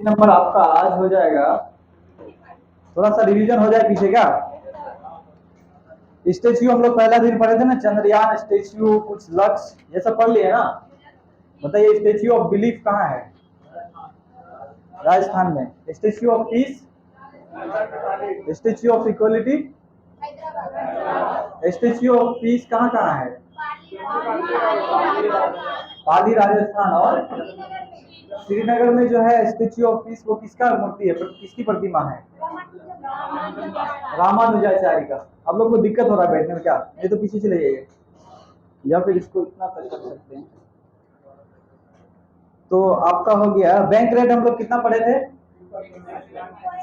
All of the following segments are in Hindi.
नंबर आपका आज हो जाएगा। थोड़ा सा रिवीजन हो जाए पीछे क्या। स्टेच्यू हम लोग पहला दिन पढ़े थे ना, चंद्रयान स्टेच्यू, कुछ लक्ष्य ये सब पढ़ लिए ना। बताइए स्टेच्यू ऑफ बिलीफ कहाँ है? राजस्थान में। Statue of peace, statue of equality, statue of peace कहाँ कहाँ है? पाली राजस्थान। और श्रीनगर में जो है स्टेच्यू ऑफ पीस, वो किसका मूर्ति है, किसकी प्रतिमा है? रामानुजाचार्य का। आप लोग को दिक्कत हो रहा है बैठने में क्या? नहीं तो पीछे चले जाइए, या फिर इसको इतना तक कर सकते हैं। तो आपका हो गया बैंक रेट। हम लोग कितना पढ़े थे?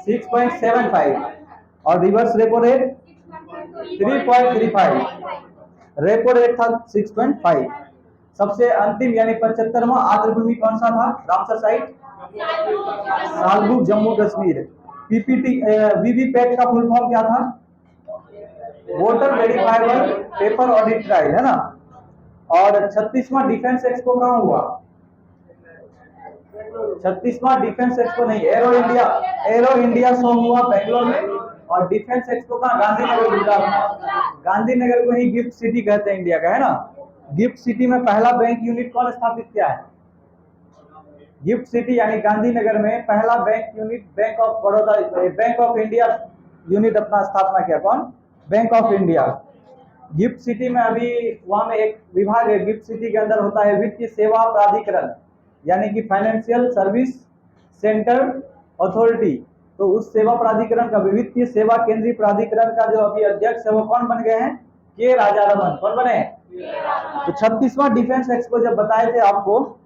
6.75। और reverse repo rate 3.35। Repo rate था 6.5। सबसे अंतिम यानी 75वां आर्द्रभूमि कौन सा था? Ramsar site, Salbug, Jammu Kashmir. PPT VVPAT का फुल फॉर्म क्या था? Voter verifiable paper audit trial, है ना। और 36वां डिफेंस एक्सपो कहाँ हुआ? 36वां डिफेंस एक्सपो नहीं, एरो इंडिया शो हुआ बेंगलोर में। और डिफेंस एक्सपो का गांधीनगर, गुजरात में। गांधीनगर को ही गिफ्ट सिटी कहते हैं इंडिया का, है ना। गिफ्ट सिटी में पहला बैंक यूनिट कौन स्थापित किया है? गिफ्ट सिटी यानी गांधीनगर में पहला bank unit bank of Baroda, bank of India unit अपना स्थापना किया। कौन? Bank of India. Gift city में अभी वहां में एक विभाग है, गिफ्ट सिटी के अंदर होता है वित्तीय सेवा प्राधिकरण, यानी कि फाइनेंशियल सर्विस सेंटर अथॉरिटी। तो उस सेवा प्राधिकरण का, वित्तीय सेवा केंद्रीय प्राधिकरण का जो अभी अध्यक्ष है वो कौन बन गए हैं? के राजारमन। कौन बने? तो 36वां डिफेंस एक्सपो जब बताए थे आपको,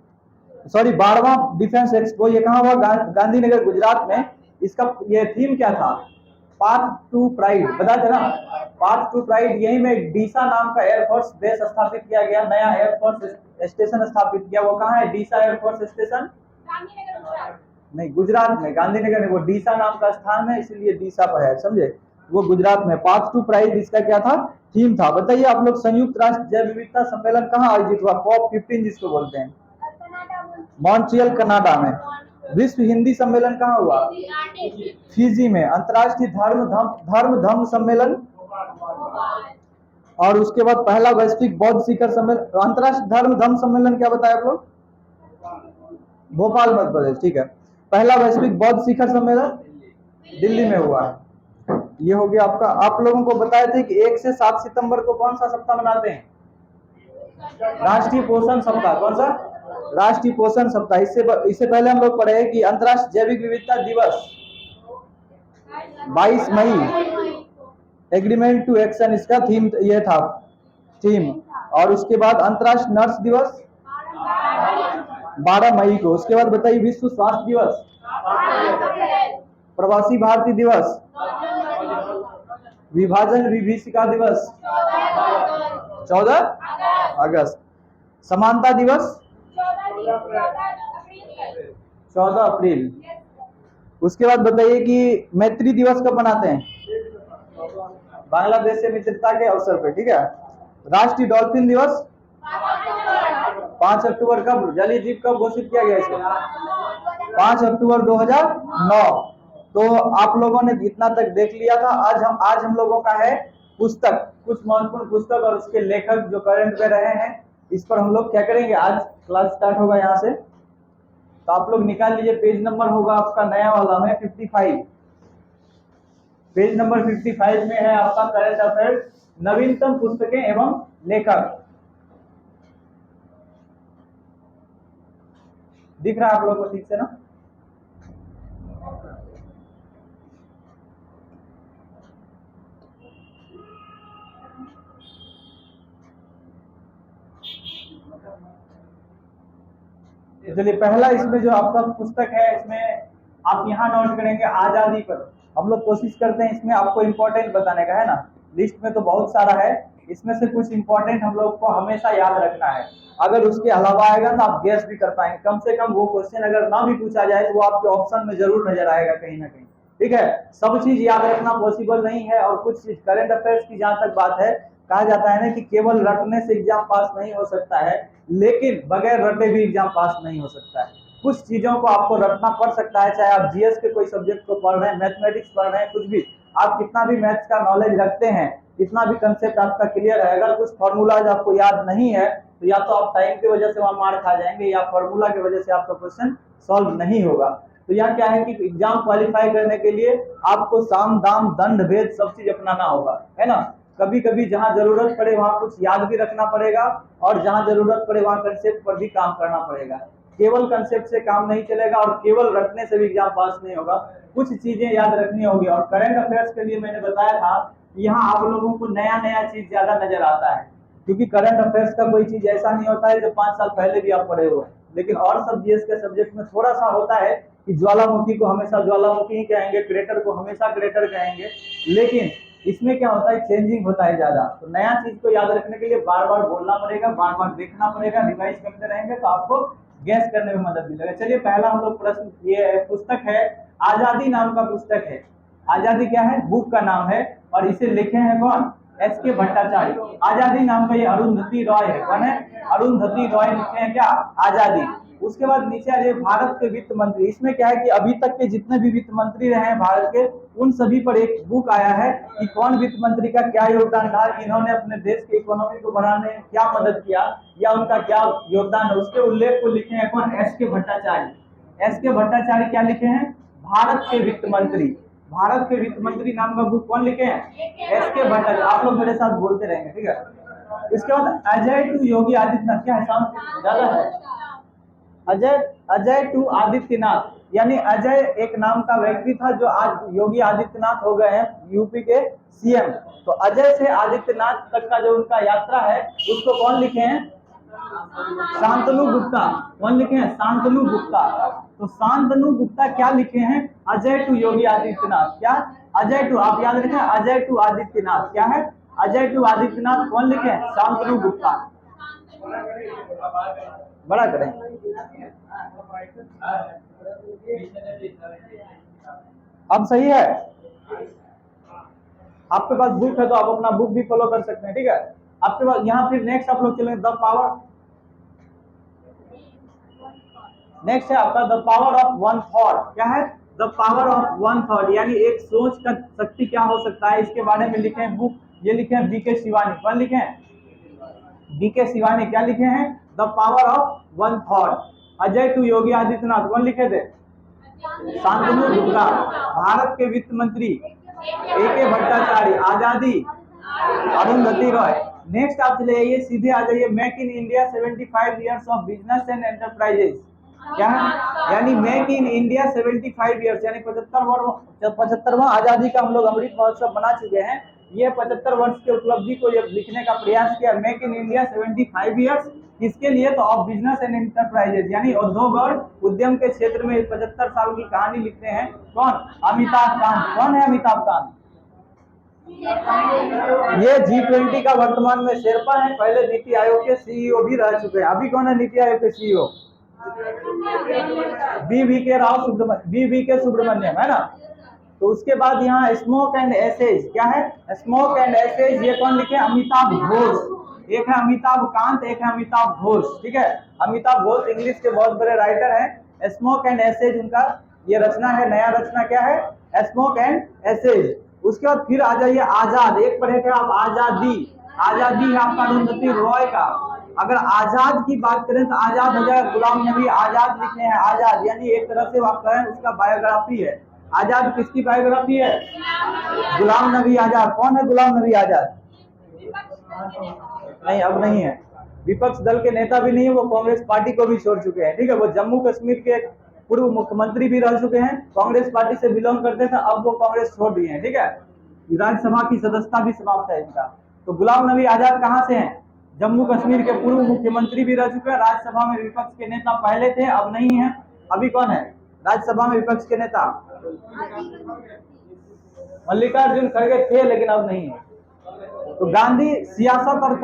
सॉरी 12वां डिफेंस एक्सपो, ये कहाँ हुआ? गांधीनगर, गुजरात में। इसका ये थीम क्या था? Path to pride. बता देना, पाथ टू प्राइड। यही में डीसा नाम का एयरफोर्स बेस स्थापित किया गया, नया एयरफोर्स स्टेशन स्थापित किया। वो कहाँ है? डीसा एयरफोर्स स्टेशन नहीं, गुजरात में। गांधीनगर में वो डीसा नाम का स्थान है, इसलिए डीसा पर है, समझे। वो गुजरात में। पाथ टू प्राइड इसका क्या था? थीम था। बताइए आप लोग, संयुक्त राष्ट्र जैव विविधता सम्मेलन कहाँ आयोजित हुआ? COP15 जिसको बोलते हैं, मॉन्ट्रियल कनाडा में। विश्व हिंदी सम्मेलन कहाँ हुआ? फिजी में। अंतर्राष्ट्रीय धर्म सम्मेलन, और उसके बाद पहला वैश्विक बौद्ध शिखर सम्मेलन। अंतर्राष्ट्रीय धर्म सम्मेलन क्या बताया आप लोग? भोपाल, मध्य प्रदेश, ठीक है। पहला वैश्विक बौद्ध शिखर सम्मेलन दिल्ली में हुआ है। ये हो गया आपका। आप लोगों को बताए थे कि 1 से 7 सितंबर को कौन सा सप्ताह मनाते हैं? राष्ट्रीय पोषण सप्ताह। कौन सा? राष्ट्रीय पोषण सप्ताह। इससे पहले हम लोग पढ़े कि अंतर्राष्ट्रीय जैविक विविधता दिवस 22 मई, एग्रीमेंट टू एक्शन, इसका थीम ये था, थीम। और उसके बाद अंतर्राष्ट्रीय नर्स दिवस 12 मई को। उसके बाद बताइए विश्व स्वास्थ्य दिवस, प्रवासी भारतीय दिवस, विभाजन विभीषिका दिवस 14 अगस्त, समानता दिवस 14 अप्रैल। उसके बाद बताइए कि मैत्री दिवस कब मनाते हैं? बांग्लादेश से मित्रता के अवसर पर, ठीक है। राष्ट्रीय डॉल्फिन दिवस 5 अक्टूबर। कब? जलीय जीव कब घोषित किया गया इसे? 5 अक्टूबर 2009। तो आप लोगों ने इतना तक देख लिया था। आज हम लोगों का है पुस्तक, कुछ महत्वपूर्ण पुस्तक और उसके लेखक जो करंट में रहे हैं, इस पर हम लोग क्या करेंगे। आज क्लास स्टार्ट होगा यहाँ से। तो आप लोग निकाल लीजिए, पेज नंबर होगा आपका नया वाला में 55। पेज नंबर 55 में है आपका करंट अफेयर, नवीनतम पुस्तकें एवं लेखक। दिख रहा है आप लोगों को ठीक से ना? चलिए, पहला इसमें जो आपका पुस्तक है, इसमें आप यहाँ नोट करेंगे आजादी पर। हम लोग कोशिश करते हैं इसमें आपको इम्पोर्टेंट बताने का, है ना। लिस्ट में तो बहुत सारा है, इसमें से कुछ इम्पोर्टेंट हम लोग को हमेशा याद रखना है। अगर उसके अलावा आएगा तो आप गेस भी कर पाएंगे। कम से कम वो क्वेश्चन अगर ना भी पूछा जाए तो वो आपके ऑप्शन में जरूर नजर आएगा कहीं ना कहीं, ठीक है। सब चीज याद रखना पॉसिबल नहीं है। और कुछ चीज करंट अफेयर्स की जहां तक बात है, कहा जाता है ना कि केवल रटने से एग्जाम पास नहीं हो सकता है, लेकिन बगैर रटे भी एग्जाम पास नहीं हो सकता है। कुछ चीजों को आपको रखना पड़ सकता है, चाहे आप जीएस के कोई सब्जेक्ट को पढ़ रहे हैं, मैथमेटिक्स पढ़ रहे हैं, कुछ भी, आप कितना भी मैथ्स का नॉलेज रखते हैं, कितना भी कंसेप्ट आपका क्लियर है, अगर कुछ फॉर्मूलाज आपको याद नहीं है तो या तो आप टाइम की वजह से वहां मार खा जाएंगे या फॉर्मूला की वजह से आपका क्वेश्चन सॉल्व नहीं होगा। तो यहाँ क्या है कि एग्जाम क्वालिफाई करने के लिए आपको साम दाम दंड भेद सब चीज अपनाना होगा, है ना। कभी कभी जहां जरूरत पड़े वहां कुछ याद भी रखना पड़ेगा और जहां जरूरत पड़े वहां कंसेप्ट पर भी काम करना पड़ेगा। केवल कंसेप्ट से काम नहीं चलेगा और केवल रटने से भी एग्जाम पास नहीं होगा, कुछ चीजें याद रखनी होगी। और करंट अफेयर्स के लिए मैंने बताया था यहाँ आप लोगों को नया नया चीज ज्यादा नजर आता है, क्योंकि करंट अफेयर्स का कोई चीज ऐसा नहीं होता है जो 5 साल पहले भी आप पढ़े हुए हैं। लेकिन और सब जीएस के सब्जेक्ट में थोड़ा सा होता है कि ज्वालामुखी को हमेशा ज्वालामुखी ही कहेंगे, क्रेटर को हमेशा क्रेटर कहेंगे, लेकिन इसमें क्या होता है, चेंजिंग होता है ज्यादा। तो नया चीज को याद रखने के लिए बार बार बोलना पड़ेगा, बार बार देखना पड़ेगा, रिवाइज करते रहेंगे तो आपको गैस करने में मदद मिलेगा। चलिए पहला हम लोग प्रश्न, ये पुस्तक है आजादी नाम का पुस्तक है। आजादी क्या है, बुक का नाम है और इसे लिखे हैं कौन, एस.के. भट्टाचार्य। आजादी नाम का ये अरुंधति रॉय है, कौन है, अरुंधति रॉय लिखे हैं क्या, आजादी। उसके बाद नीचे आ जाए भारत के वित्त मंत्री। इसमें क्या है कि अभी तक के जितने भी वित्त मंत्री रहे हैं भारत के, उन सभी पर एक बुक आया है कि कौन वित्त मंत्री का क्या योगदान था, इन्होंने अपने देश के इकोनॉमी को बढ़ाने में क्या मदद किया या उनका क्या योगदान है, उसके उल्लेख को लिखे हैं कौन, एस.के. भट्टाचार्य। एस.के. भट्टाचार्य क्या लिखे हैं, भारत के वित्त मंत्री। भारत के वित्त मंत्री नाम का बुक कौन लिखे हैं, एस.के. भट्टाचार्य। आप लोग मेरे साथ बोलते रहेंगे, ठीक है। इसके बाद अजय टू योगी आदित्यनाथ, क्या है साउंड ज्यादा है, अजय टू आदित्यनाथ, यानी अजय एक नाम का व्यक्ति था जो आज योगी आदित्यनाथ हो गए हैं यूपी के सीएम। तो अजय से आदित्यनाथ तक का जो उनका यात्रा है उसको कौन लिखे हैं, शांतनु गुप्ता। कौन लिखे हैं, शांतनु गुप्ता। तो शांतनु गुप्ता क्या लिखे हैं, अजय टू योगी आदित्यनाथ। क्या, अजय टू, आप याद रखें अजय टू आदित्यनाथ, क्या है, अजय टू आदित्यनाथ। कौन लिखे हैं, शांतनु गुप्ता। बड़ा करें, अब सही है। आपके पास बुक है तो आप अपना बुक भी फॉलो कर सकते हैं, ठीक है। आपके पास यहाँ फिर नेक्स्ट आप लोग चलेंगे द पावर, नेक्स्ट है आपका the power of one thought. क्या है, the power of one thought, यानी एक सोच का शक्ति क्या हो सकता है, इसके बारे में लिखे हैं बुक। ये लिखे हैं बीके शिवानी। कौन लिखे हैं, बीके शिवानी। क्या लिखे हैं, the power of one thought. Ajay to Yogi Adityanath कौन लिखे थे, शांतनु गुप्ता। भारत के वित्त मंत्री ए.के. भट्टाचार्य। आजादी अरुंधति रॉय। नेक्स्ट आप चले जाइए, सीधे आ जाइए, make in India 75 years of business and enterprises. क्या है, यानी मेक इन इंडिया 75 ईयर्स, यानी 75वां आजादी का हम लोग अमृत महोत्सव बना चुके हैं। ये 75 वर्ष के उपलब्धि को ये लिखने का प्रयास किया, मेक इन इंडिया 75 ईयर्स। इसके लिए तो ऑफ बिजनेस एंड एंटरप्राइजेज, यानी उद्योग और उद्यम के क्षेत्र में 75 साल की कहानी लिखते हैं कौन, अमिताभ कांत। कौन है अमिताभ कांत, ये G20 का वर्तमान में शेरपा है, पहले नीति आयोग के सीईओ भी रह चुके हैं। अभी कौन है नीति आयोग के सीईओ, बी.वी.के. सुब्रमण्यम, है ना। तो उसके बाद यहाँ स्मोक एंड एसेज। क्या है, स्मोक एंड एसेज, ये कौन लिखे, अमिताभ घोष। एक है अमिताभ कांत, एक है अमिताभ घोष, ठीक है। अमिताभ घोष इंग्लिश के बहुत बड़े राइटर हैं। स्मोक एंड एसेज उनका ये रचना है, नया रचना क्या है, स्मोक एंड एसेज। उसके बाद फिर आ जाइए आजाद, एक पढ़े थे आप आजादी। आजादी है आपका अरुंधति रॉय का। अगर आजाद की बात करें तो आजाद हो जाएगा गुलाम नबी आजाद लिखे हैं, आजाद, यानी एक तरह से आप कहें उसका बायोग्राफी है। आजाद किसकी बायोग्राफी है, गुलाम नबी आजाद। कौन है गुलाम नबी आजाद, नहीं अब नहीं है, विपक्ष दल के नेता भी नहीं है, वो कांग्रेस पार्टी को भी छोड़ चुके हैं, ठीक है। वो जम्मू कश्मीर के पूर्व मुख्यमंत्री भी रह चुके हैं, कांग्रेस पार्टी से बिलोंग करते थे, अब वो कांग्रेस छोड़ दिए हैं, ठीक है। राज्यसभा की सदस्यता भी समाप्त है इनका। तो गुलाम नबी आजाद कहाँ से हैं, जम्मू कश्मीर के पूर्व मुख्यमंत्री भी रह चुके हैं, राज्यसभा में विपक्ष के नेता पहले थे, अब नहीं है। अभी कौन है राज्यसभा में विपक्ष के नेता, मल्लिकार्जुन खड़गे थे लेकिन अब नहीं है। तो गांधी सियासत और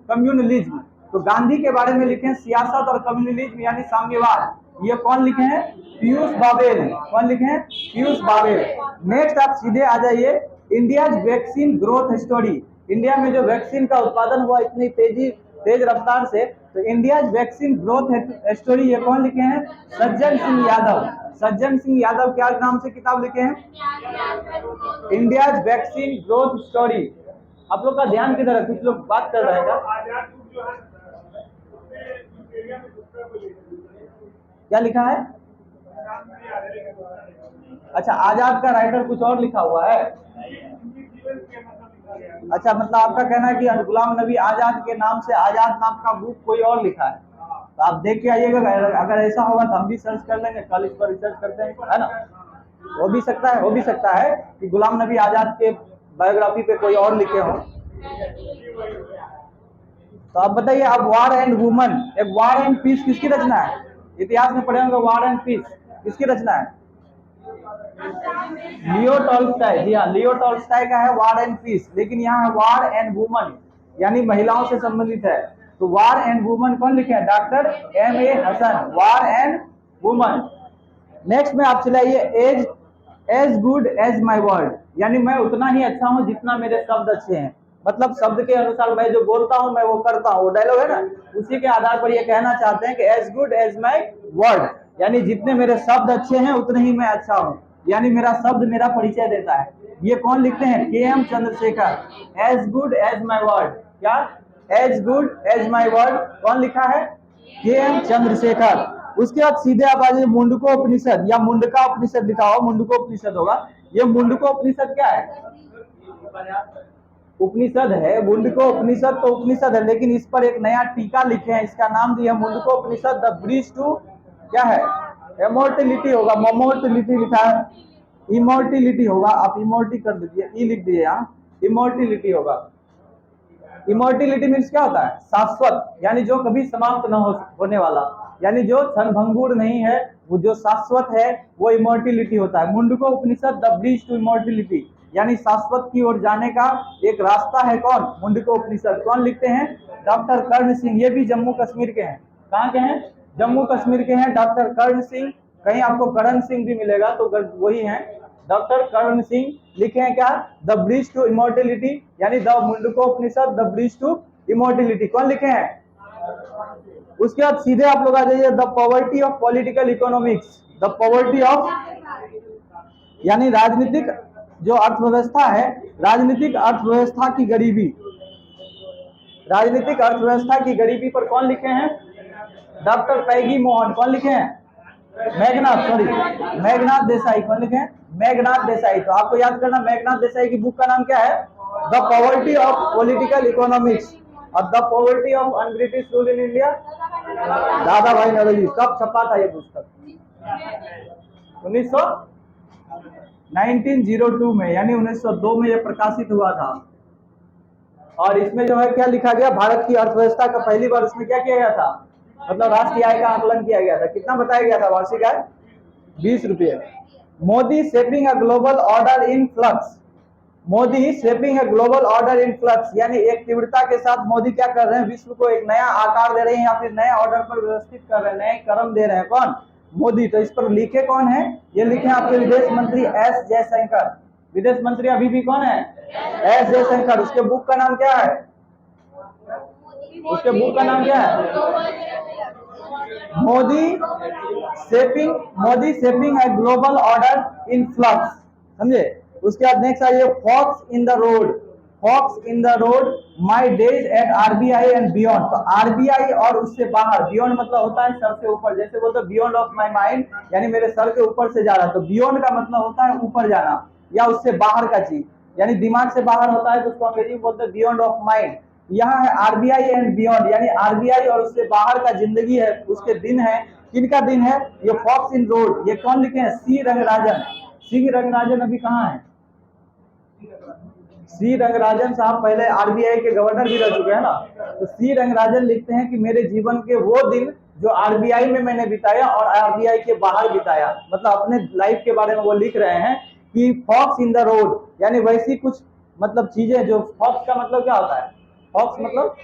कम्युनलिज्म, तो गांधी के बारे में लिखे हैं सियासत और कम्युनलिज्म यानी साम्यवाद। ये कौन लिखे हैं, पीयूष बाबेल। कौन लिखे हैं, पीयूष बाबेल। नेक्स्ट आप सीधे आ जाइए, India vaccine growth story. India में जो वैक्सीन का उत्पादन हुआ इतनी तेज रफ्तार से, तो इंडिया वैक्सीन ग्रोथ स्टोरी ये कौन लिखे हैं? सज्जन सिंह यादव। सज्जन सिंह यादव क्या नाम से किताब लिखे हैं? India vaccine growth story. आप लोग का ध्यान किधर है? कुछ लोग बात कर रहे हैं क्या लिखा है? अच्छा, आजाद का राइटर कुछ और लिखा हुआ है। अच्छा, मतलब आपका कहना है कि गुलाम नबी आजाद के नाम से आजाद नाम का बुक कोई और लिखा है। तो आप देख के आइएगा, अगर ऐसा होगा तो हम भी सर्च कर लेंगे, कल इस पर रिसर्च करते हैं, है ना। हो भी सकता है कि गुलाम नबी आजाद के बायोग्राफी पे कोई और लिखे हो। तो आप बताइए, अब वार एंड वुमन, एक वार एंड पीस किसकी रचना है? इतिहास में पढ़े होंगे, वार एंड पीस किसकी रचना है? लियो टॉल्स्टाय। जी हाँ, लियो टॉल्स्टाय का है वार एंड पीस, लेकिन यहाँ है वार एंड वुमन, यानी महिलाओं से संबंधित है। तो वार एंड वुमन कौन लिखे हैं? Doctor M.A. Hasan, war and woman. Next में आप चलाइए, as good as my word, यानी मैं उतना ही अच्छा हूं जितना मेरे शब्द अच्छे हैं। मतलब शब्द के अनुसार मैं जो बोलता हूं मैं वो करता हूं, वो डायलॉग है ना, उसी के आधार पर ये कहना चाहते हैं कि as good as my word, यानी जितने मेरे शब्द अच्छे हैं उतने ही मैं अच्छा हूं, यानी मेरा शब्द मेरा परिचय देता है। ये कौन लिखते हैं? KM Chandrashekhar. As good as my word, क्या? As good as my word कौन लिखा है? KM चंद्रशेखर। उसके बाद सीधे आप आ जाइए मुंडको उपनिषद, या मुंडका उपनिषद लिखा हो, मुंडको उपनिषद होगा। ये मुंडको उपनिषद क्या है? उपनिषद है, मुंडको उपनिषद तो उपनिषद है, लेकिन इस पर एक नया टीका लिखे हैं, इसका नाम दिया Mundaka Upanishad the bridge to, क्या है? इमोर्टिलिटी होगा, मोमोर्टिलिटी लिखा है, इमोर्टिलिटी होगा, आप इमोर्टी कर दीजिए, ई लिख दीजिए यहाँ, इमोर्टिलिटी होगा। इमोर्टिलिटी मीन्स क्या होता है? शाश्वत, यानी जो कभी समाप्त न होने वाला, यानी जो क्षणभंगुर नहीं है, वो जो शाश्वत है वो इमोर्टिलिटी होता है। Mundaka Upanishad the bridge to immortality, यानी शाश्वत की ओर जाने का एक रास्ता है। कौन? मुंडको उपनिषद। कौन लिखते हैं? डॉक्टर कर्ण सिंह। ये भी जम्मू कश्मीर के हैं। कहाँ के हैं? जम्मू कश्मीर के हैं डॉक्टर कर्ण सिंह। कहीं आपको करण सिंह भी मिलेगा तो वही हैं, डॉक्टर कर्ण सिंह। लिखे हैं क्या? द ब्रिज टू इमोर्टिलिटी, यानी the Mundaka Upanishad the bridge to immortality. कौन लिखे हैं? उसके बाद सीधे आप लोग आ जाइए, the poverty of political economics. The poverty of, यानी राजनीतिक जो अर्थव्यवस्था है, राजनीतिक अर्थव्यवस्था की गरीबी, राजनीतिक अर्थव्यवस्था की गरीबी पर कौन लिखे हैं? डॉक्टर पैगी मोहन। कौन लिखे हैं? मेघनाथ देसाई। कौन लिखे हैं? मेघनाथ देसाई। तो आपको याद करना, मेघनाथ देसाई की बुक का नाम क्या है? The poverty of political economics. और the poverty of un British rule in India, Dadabhai Naoroji. कब छपा था ये पुस्तक? 1902 में, यानी 1902 में ये प्रकाशित हुआ था। और इसमें जो है क्या लिखा गया? भारत की अर्थव्यवस्था का पहली बार उसमें क्या किया गया था? मतलब राष्ट्रीय आय का आकलन किया गया था। कितना बताया गया था वार्षिक आय? 20 रुपये। Modi shaping a global order in flux. Modi shaping a global order in flux, यानी एक तीव्रता के साथ मोदी क्या कर रहे हैं? विश्व को एक नया आकार दे रहे हैं, या फिर नए ऑर्डर पर व्यवस्थित कर रहे हैं, नए क्रम दे रहे हैं। कौन? मोदी। तो इस पर लिखे कौन है? ये लिखे आपके विदेश मंत्री S जयशंकर। विदेश मंत्री अभी भी कौन है? S जयशंकर। उसके बुक का नाम क्या है? उसके बुक का नाम क्या है? Modi shaping a global order in flux. समझे? उसके बाद नेक्स्ट आइए, fox in the road. Fox in the road, my days at RBI and beyond. तो RBI और उससे बाहर, बियॉन्ड मतलब होता है सर से ऊपर, जैसे बोलते हैं बियॉन्ड ऑफ माई माइंड, यानी मेरे सर के ऊपर से जा रहा है। तो बियॉन्ड का मतलब होता है ऊपर जाना या उससे बाहर का चीज, यानी दिमाग से बाहर होता है तो उसको अंग्रेजी में बोलते हैं बियॉन्ड ऑफ माइंड। यहाँ है RBI एंड बियॉन्ड, यानी RBI और उससे बाहर का जिंदगी है, उसके दिन है। किनका दिन है? ये फॉक्स इन रोड। ये कौन लिखे हैं? C रंगराजन। C रंगराजन अभी कहाँ है? C रंगराजन साहब पहले RBI के गवर्नर भी रह चुके हैं ना। तो C रंगराजन लिखते हैं कि मेरे जीवन के वो दिन जो RBI में मैंने बिताया और RBI के बाहर बिताया, मतलब अपने लाइफ के बारे में वो लिख रहे हैं कि फॉक्स इन द रोड, यानी वैसी कुछ मतलब चीजें जो, फॉक्स का मतलब क्या होता है? फॉक्स मतलब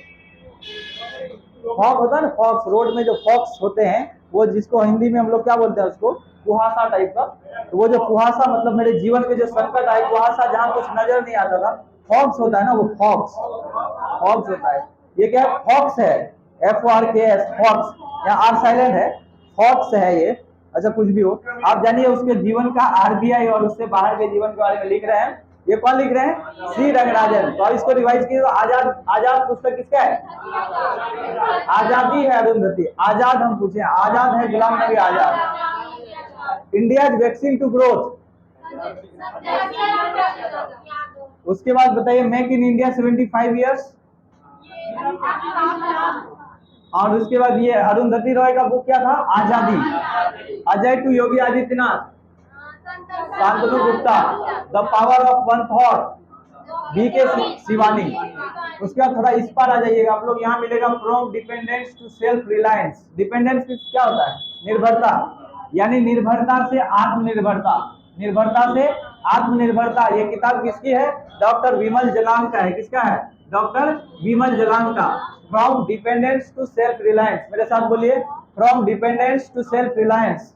फॉग होता है ना, फॉक्स। रोड में जो फॉक्स होते हैं, वो जिसको हिंदी में हम लोग क्या बोलते हैं? उसको कुहासा टाइप का। तो वो जो कुहासा, मतलब मेरे जीवन के जो संकट आए, कुहासा जहाँ कुछ नजर नहीं आता था, फॉक्स होता है ना, वो फॉक्स होता है। ये क्या है? फॉक्स है। FORKS, फॉक्स, यहाँ आर साइलेंट है, फॉक्स है ये। अच्छा कुछ भी हो, आप जानिए उसके जीवन का RBI और उससे बाहर के जीवन के बारे में लिख रहे हैं। ये कौन लिख रहे हैं? सी रंगराजन। तो अब इसको रिवाइज कीजिए। तो आजाद, आजाद पुस्तक किसका है? आजादी है अरुंधति। आजाद हम पूछे, आजाद है Ghulam Nabi Azad. India vaccine to growth, उसके बाद बताइए मेक इन इंडिया 75 ईयर्स, और उसके बाद ये अरुंधति रॉय का बुक क्या था? Azadi. Ajay to Yogi Adityanath, Shantanu Gupta, the power of one thought, BK Shivani. उसके बाद थोड़ा इस पर आ जाइएगा आप लोग, यहाँ मिलेगा from dependence to self reliance. Dependence क्या होता है? निर्भरता, यानी निर्भरता से आत्मनिर्भरता, निर्भरता से आत्मनिर्भरता। ये किताब किसकी है? डॉक्टर विमल जलान का है। किसका है? डॉक्टर विमल जलान का। From dependence to self reliance, मेरे साथ बोलिए, from dependence to self reliance.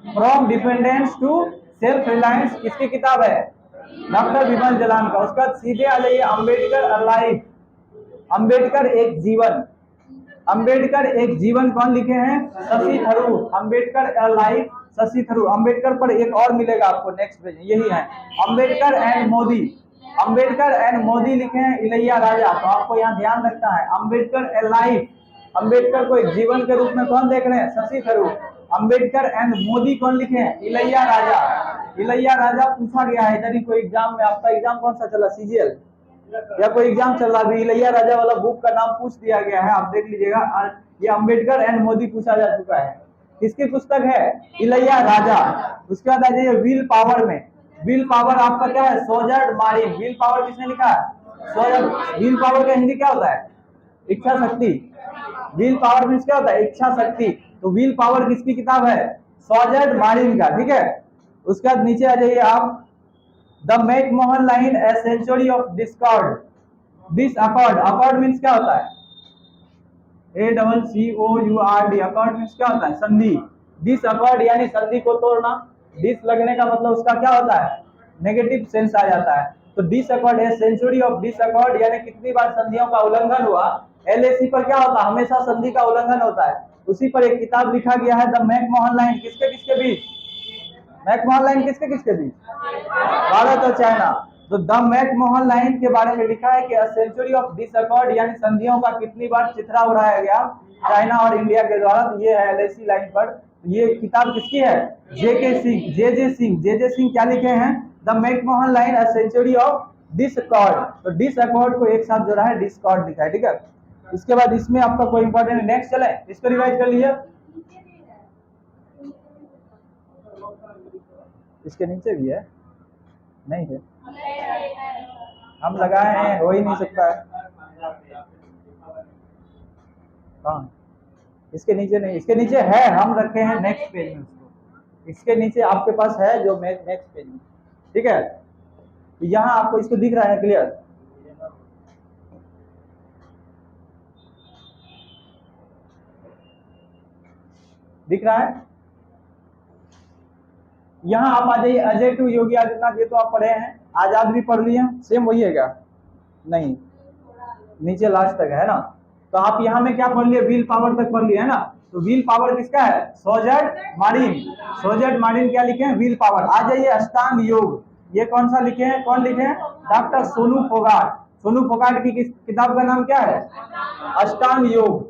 From dependence to self reliance किसकी किताब है? डॉक्टर विमल जलान का। उसके बाद सीधे आ जाइए अम्बेडकर अलाइव, अम्बेडकर एक जीवन। अम्बेडकर एक जीवन कौन लिखे हैं? शशि थरूर। अम्बेडकर अलाइव, शशि थरूर। अम्बेडकर पर एक और मिलेगा आपको नेक्स्ट पेज, यही है अम्बेडकर एंड मोदी। अम्बेडकर एंड मोदी लिखे हैं इलैया राजा। तो आपको यहाँ ध्यान रखना है अम्बेडकर अलाइव, अम्बेडकर को एक जीवन के रूप में कौन देख रहे हैं? शशि थरूर। अम्बेडकर एंड मोदी कौन लिखे हैं? इलैया राजा। इलैया राजा पूछा गया है इधर ही कोई एग्जाम में। आपका एग्जाम कौन सा चला? CGL या कोई एग्जाम चल रहा है? इलैया राजा वाला बुक का नाम पूछ दिया गया है, आप देख लीजिएगा। ये अम्बेडकर एंड मोदी पूछा जा चुका है। किसकी पुस्तक है? इलैया राजा। उसके बाद आ जाइए विल पावर में। विल पावर आपका क्या है? Sjoerd Marin. विल पावर किसने लिखा है? सोजर्ड। विल पावर का हिंदी क्या होता है? इच्छा शक्ति। विल पावर मीन्स क्या होता है? इच्छा शक्ति। तो विल पावर किसकी किताब है? सोजर्ड मारिन का। ठीक है। उसके बाद नीचे आ जाइए आप, the McMahon line, a century of discord, disaccord. Accord means क्या होता है? ACCOURD। अकॉर्ड मीन्स क्या होता है? संधि। डिसअकॉर्ड यानी संधि को तोड़ना। डिस लगने का मतलब उसका क्या होता है? नेगेटिव सेंस आ जाता है। तो डिसअकॉर्ड, ए सेंचुरी ऑफ डिसअकॉर्ड यानी कितनी बार संधियों का उल्लंघन हुआ। LAC पर क्या होता है? हमेशा संधि का उल्लंघन होता है। उसी पर एक किताब लिखा गया है, द मैकमोहन लाइन। किसके किसके बीच? मैकमोहन लाइन किसके किसके बीच? भारत और चाइना। तो द मैकमोहन लाइन के बारे में लिखा है कि सेंचुरी ऑफ डिसअकॉर्ड यानी संधियों का कितनी बार चिथड़ा उड़ाया गया चाइना और इंडिया के द्वारा। तो ये है LAC लाइन पर। ये किताब किसकी है? JK Singh, JJ Singh. JJ Singh क्या लिखे हैं? The McMahon line, a century of disaccord. तो डिसअकॉर्ड को एक साथ जोड़ा है, डिस्कॉर्ड लिखा है। ठीक है। इसके बाद इसमें आपका कोई इंपॉर्टेंट, नेक्स्ट चले, इसको रिवाइज कर लीजिए। इसके नीचे भी है? नहीं है, हम लगाए हैं, हो ही नहीं सकता है। हाँ, इसके नीचे नहीं, इसके नीचे है, हम रखे हैं नेक्स्ट पेज में उसको। इसके नीचे आपके पास है जो नेक्स्ट पेज में। ठीक है। यहाँ आपको इसको दिख रहा है क्लियर? दिख रहा है? यहाँ आप आ जाइए, अजय टू योगी आदित्यनाथ। ये तो आप पढ़े हैं। आजाद भी पढ़ लिए, सेम वही है क्या? नहीं, नीचे लास्ट तक है ना। तो आप यहाँ में क्या पढ़ लिए? विल पावर तक पढ़ लिए है ना। तो विल पावर किसका है? Sjoerd Marin. सोजर्ड मारिन क्या लिखे हैं? Will power. आ जाइए अष्टांग योग। ये कौन सा लिखे हैं? कौन लिखे हैं? डॉक्टर सोनू फोगाट। सोनू फोगाट की किताब का नाम क्या है? अष्टांग योग।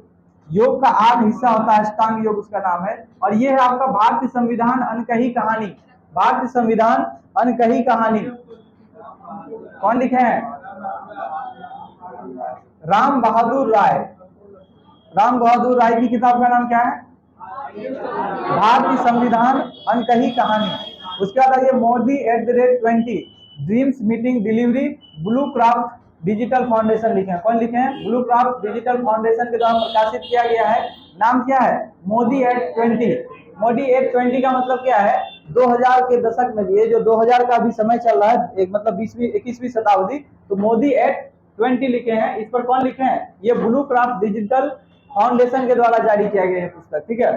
योग का 8 हिस्सा होता है, अष्टांग योग उसका नाम है। और ये है आपका भारतीय संविधान अनकही कहानी। भारतीय संविधान अनकही कहानी कौन लिखे हैं? राम बहादुर राय। राम बहादुर राय की किताब का नाम क्या है? भारतीय संविधान अनकही कहानी। उसके बाद आइए Modi @20 dreams meeting delivery, blue craft digital foundation लिखे हैं। कौन लिखे हैं? ब्लू क्राफ्ट डिजिटल फाउंडेशन के द्वारा प्रकाशित किया गया है। नाम क्या है? मोदी @20। मोदी @20 का मतलब क्या है? 2000 के दशक में, ये जो 2000 का अभी समय चल रहा है, एक मतलब 21वीं शताब्दी, तो मोदी @20 लिखे हैं। इस पर कौन लिखे हैं? ये ब्लू क्राफ्ट डिजिटल फाउंडेशन के द्वारा जारी किया गया है पुस्तक। ठीक है।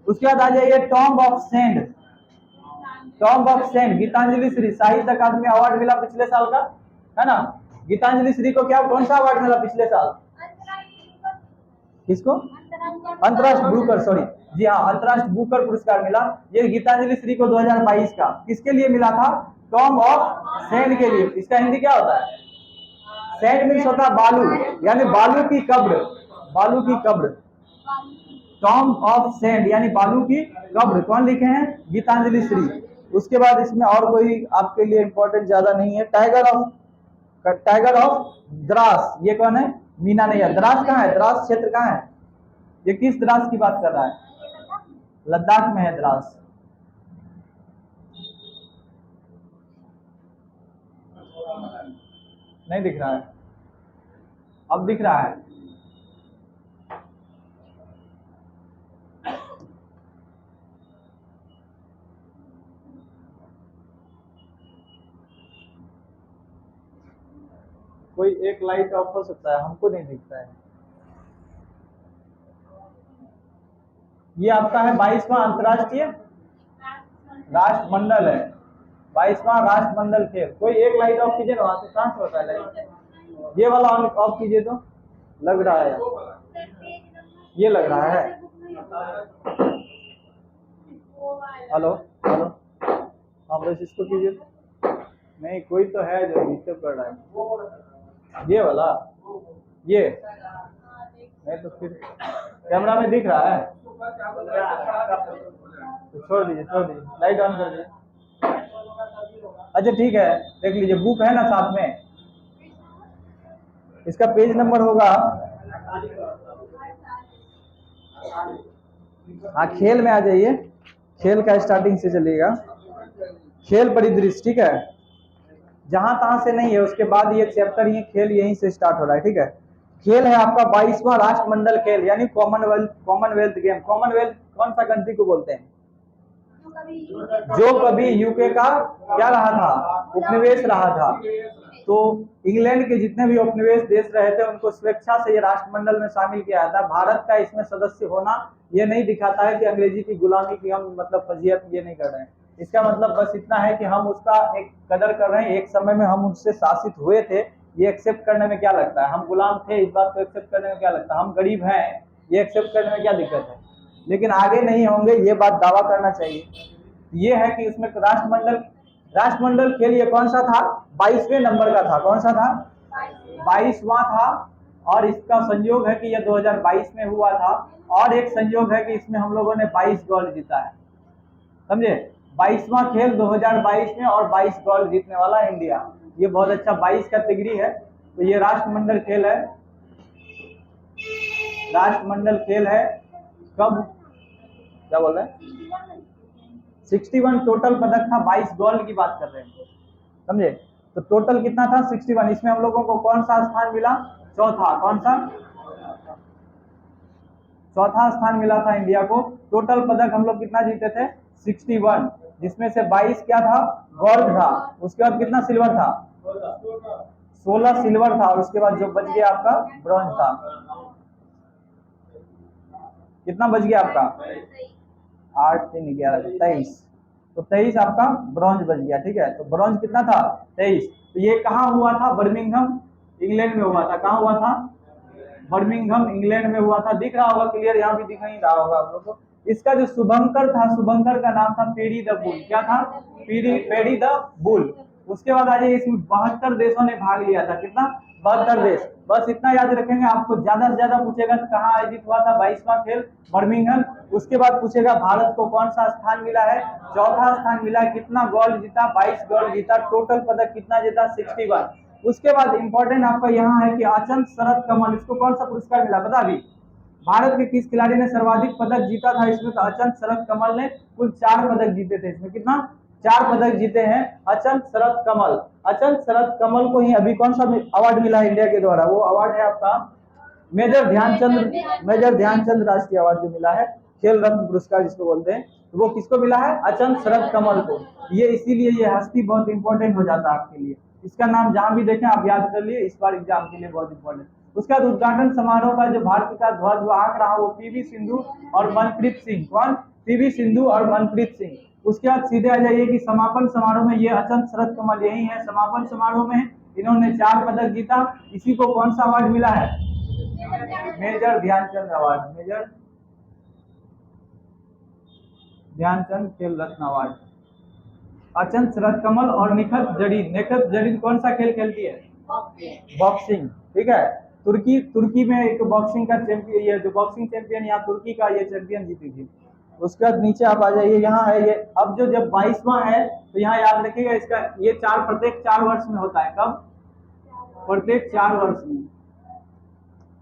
उसके बाद आ जाइए tomb of sand. Tomb of sand, Geetanjali Shree Sahitya Akademi award मिला पिछले साल का, है ना। गीतांजलि श्री को क्या, कौन सा अवार्ड मिला पिछले साल? किसको? अंतर्राष्ट्रीय बुकर, सॉरी जी हाँ, अंतर्राष्ट्रीय बुकर पुरस्कार मिला। ये गीतांजलि श्री को 2022 का किसके लिए मिला था? टॉम ऑफ सैंड के लिए। इसका हिंदी क्या होता है? सैंड मीन्स होता है बालू, यानी बालू की कब्र, बालू की कब्र। टॉम ऑफ सैंड यानी बालू की कब्र कौन लिखे हैं? गीतांजलि श्री। उसके बाद इसमें और कोई आपके लिए इंपॉर्टेंट ज्यादा नहीं है। टाइगर ऑफ द्रास, ये कौन है? मीना नैयर। द्रास कहाँ है? द्रास क्षेत्र कहाँ है? ये किस द्रास की बात कर रहा है? लद्दाख में है द्रास। नहीं दिख रहा है? अब दिख रहा है? कोई एक लाइट ऑफ हो सकता है, हमको नहीं दिखता है। ये आपका है 22वां अंतर्राष्ट्रीय राष्ट्रमंडल है, 22वां राष्ट्रमंडल खेल। कोई एक लाइट ऑफ कीजिए ना, वहां से कहां से होता है लाइट? ये वाला ऑफ कीजिए तो लग रहा है, ये लग रहा है। हेलो हेलो, हाँ बस इसको कीजिए। नहीं कोई तो है जो डिस्टर्ब कर रहा है। ये वाला, ये नहीं तो फिर कैमरा में दिख रहा है तो छोड़ दीजिए, लाइट ऑन कर दीजिए। अच्छा ठीक है, देख लीजिए बुक है ना साथ में, इसका पेज नंबर होगा, हाँ खेल में आ जाइए, खेल का स्टार्टिंग से चलिएगा, खेल परिदृश्य, ठीक है। जहां तहां से नहीं है, उसके बाद ये चैप्टर, ये खेल यहीं से स्टार्ट हो रहा है, ठीक है। खेल है आपका 22वां राष्ट्रमंडल खेल यानी कॉमनवेल्थ गेम। कॉमनवेल्थ कौन सा कंट्री को बोलते हैं? जो कभी यूके का क्या रहा था? उपनिवेश रहा था। तो इंग्लैंड के जितने भी उपनिवेश देश रहे थे उनको स्वेच्छा से ये राष्ट्रमंडल में शामिल किया था। भारत का इसमें सदस्य होना ये नहीं दिखाता है कि अंग्रेजी की गुलामी की हम मतलब फजीयत ये नहीं कर रहे हैं। इसका मतलब बस इतना है कि हम उसका एक कदर कर रहे हैं। एक समय में हम उससे शासित हुए थे, ये एक्सेप्ट करने में क्या लगता है? हम गुलाम थे, इस बात को एक्सेप्ट करने में क्या लगता है? हम गरीब हैं, ये एक्सेप्ट करने में क्या दिक्कत है? लेकिन आगे नहीं होंगे, ये बात दावा करना चाहिए। ये है कि उसमें राष्ट्रमंडल खेल ये कौन सा था? 22वें नंबर का था। कौन सा था? 22वां था। और इसका संयोग है कि यह 2022 में हुआ था। और एक संयोग है कि इसमें हम लोगों ने 22 गोल्ड जीता है, समझे? 22वां खेल 2022 में और 22 गोल्ड जीतने वाला इंडिया, ये बहुत अच्छा 22 कैटेगरी है। तो ये राष्ट्रमंडल खेल है, राष्ट्रमंडल खेल है। कब, क्या बोल रहे हैं? 61 टोटल पदक था, 22 गोल्ड की बात कर रहे हैं, समझे? तो टोटल कितना था? 61। इसमें हम लोगों को कौन सा स्थान मिला? चौथा। कौन सा? चौथा स्थान मिला था इंडिया को। टोटल पदक हम लोग कितना जीते थे? 61, जिसमें से 22 क्या था? गोल्ड था। उसके बाद कितना सिल्वर था? 16 सिल्वर था। और उसके बाद जो बच गया आपका ब्रॉन्ज था। कितना बच गया आपका? 8 3 11 23। तो 23 आपका ब्रॉन्ज बच गया, ठीक है। तो ब्रॉन्ज कितना था? 23। तो ये कहाँ हुआ था? बर्मिंघम इंग्लैंड में हुआ था। कहाँ हुआ था? बर्मिंघम इंग्लैंड में हुआ था। दिख रहा होगा क्लियर? यहाँ भी दिख नहीं रहा होगा आप लोग को। इसका जो शुभंकर था, शुभंकर का नाम था पेरी द बुल। क्या था? Peri the bull. उसके बाद आ जाइए, इसमें 72 देशों ने भाग लिया था। कितना? 72 देश। बस इतना याद रखेंगे। आपको ज्यादा से ज्यादा पूछेगा तो कहाँ आयोजित हुआ था 22वां खेल? बर्मिंघम। उसके बाद पूछेगा भारत को कौन सा स्थान मिला है? चौथा स्थान मिला। कितना गोल्ड जीता? 22 गोल्ड जीता। टोटल पदक कितना जीता? 61। उसके बाद इंपॉर्टेंट आपका यहाँ है कि अचंत शरद कमल, इसको कौन सा पुरस्कार मिला पता? अभी भारत के किस खिलाड़ी ने सर्वाधिक पदक जीता था इसमें? तो अचंत शरद कमल ने कुल 4 पदक जीते थे। इसमें कितना? 4 पदक जीते हैं अचंत शरद कमल। अचंत शरद कमल को ही अभी कौन सा अवार्ड मिला है इंडिया के द्वारा? वो अवार्ड है आपका मेजर ध्यानचंद राष्ट्रीय अवार्ड जो मिला है, खेल रत्न पुरस्कार जिसको बोलते हैं। तो वो किसको मिला है? अचंत शरद कमल को। ये इसीलिए ये हस्ती बहुत इंपॉर्टेंट हो जाता है आपके लिए। इसका नाम जहां भी देखें आप याद कर लिए, इस बार एग्जाम के लिए बहुत इंपॉर्टेंट। उसके बाद उद्घाटन समारोह का जो भारत का ध्वजवाहक रहा वो पीवी सिंधु और मनप्रीत सिंह। कौन? पीवी सिंधु और मनप्रीत सिंह। उसके बाद सीधे आ जाइए कि समापन समारोह में ये अचंत शरद कमल यही है। समापन समारोह में इन्होंने 4 पदक जीता। इसी को कौन सा अवार्ड मिला है? Major Dhyanchand award, major Dhyanchand Khel Ratna award. Achanta शरद कमल और निखत जरीन, निखत जरीन कौन सा खेल खेलती है? बॉक्सिंग, ठीक है। तुर्की में एक बॉक्सिंग का चैंपियन, ये जो बॉक्सिंग चैंपियन यहाँ तुर्की का ये चैंपियन जीती थी। उसके बाद नीचे आप आ जाइए, यहाँ है ये, अब जो जब 22वां है तो यहाँ याद रखिएगा इसका, ये प्रत्येक 4 वर्ष में होता है। कब? प्रत्येक 4 वर्ष में,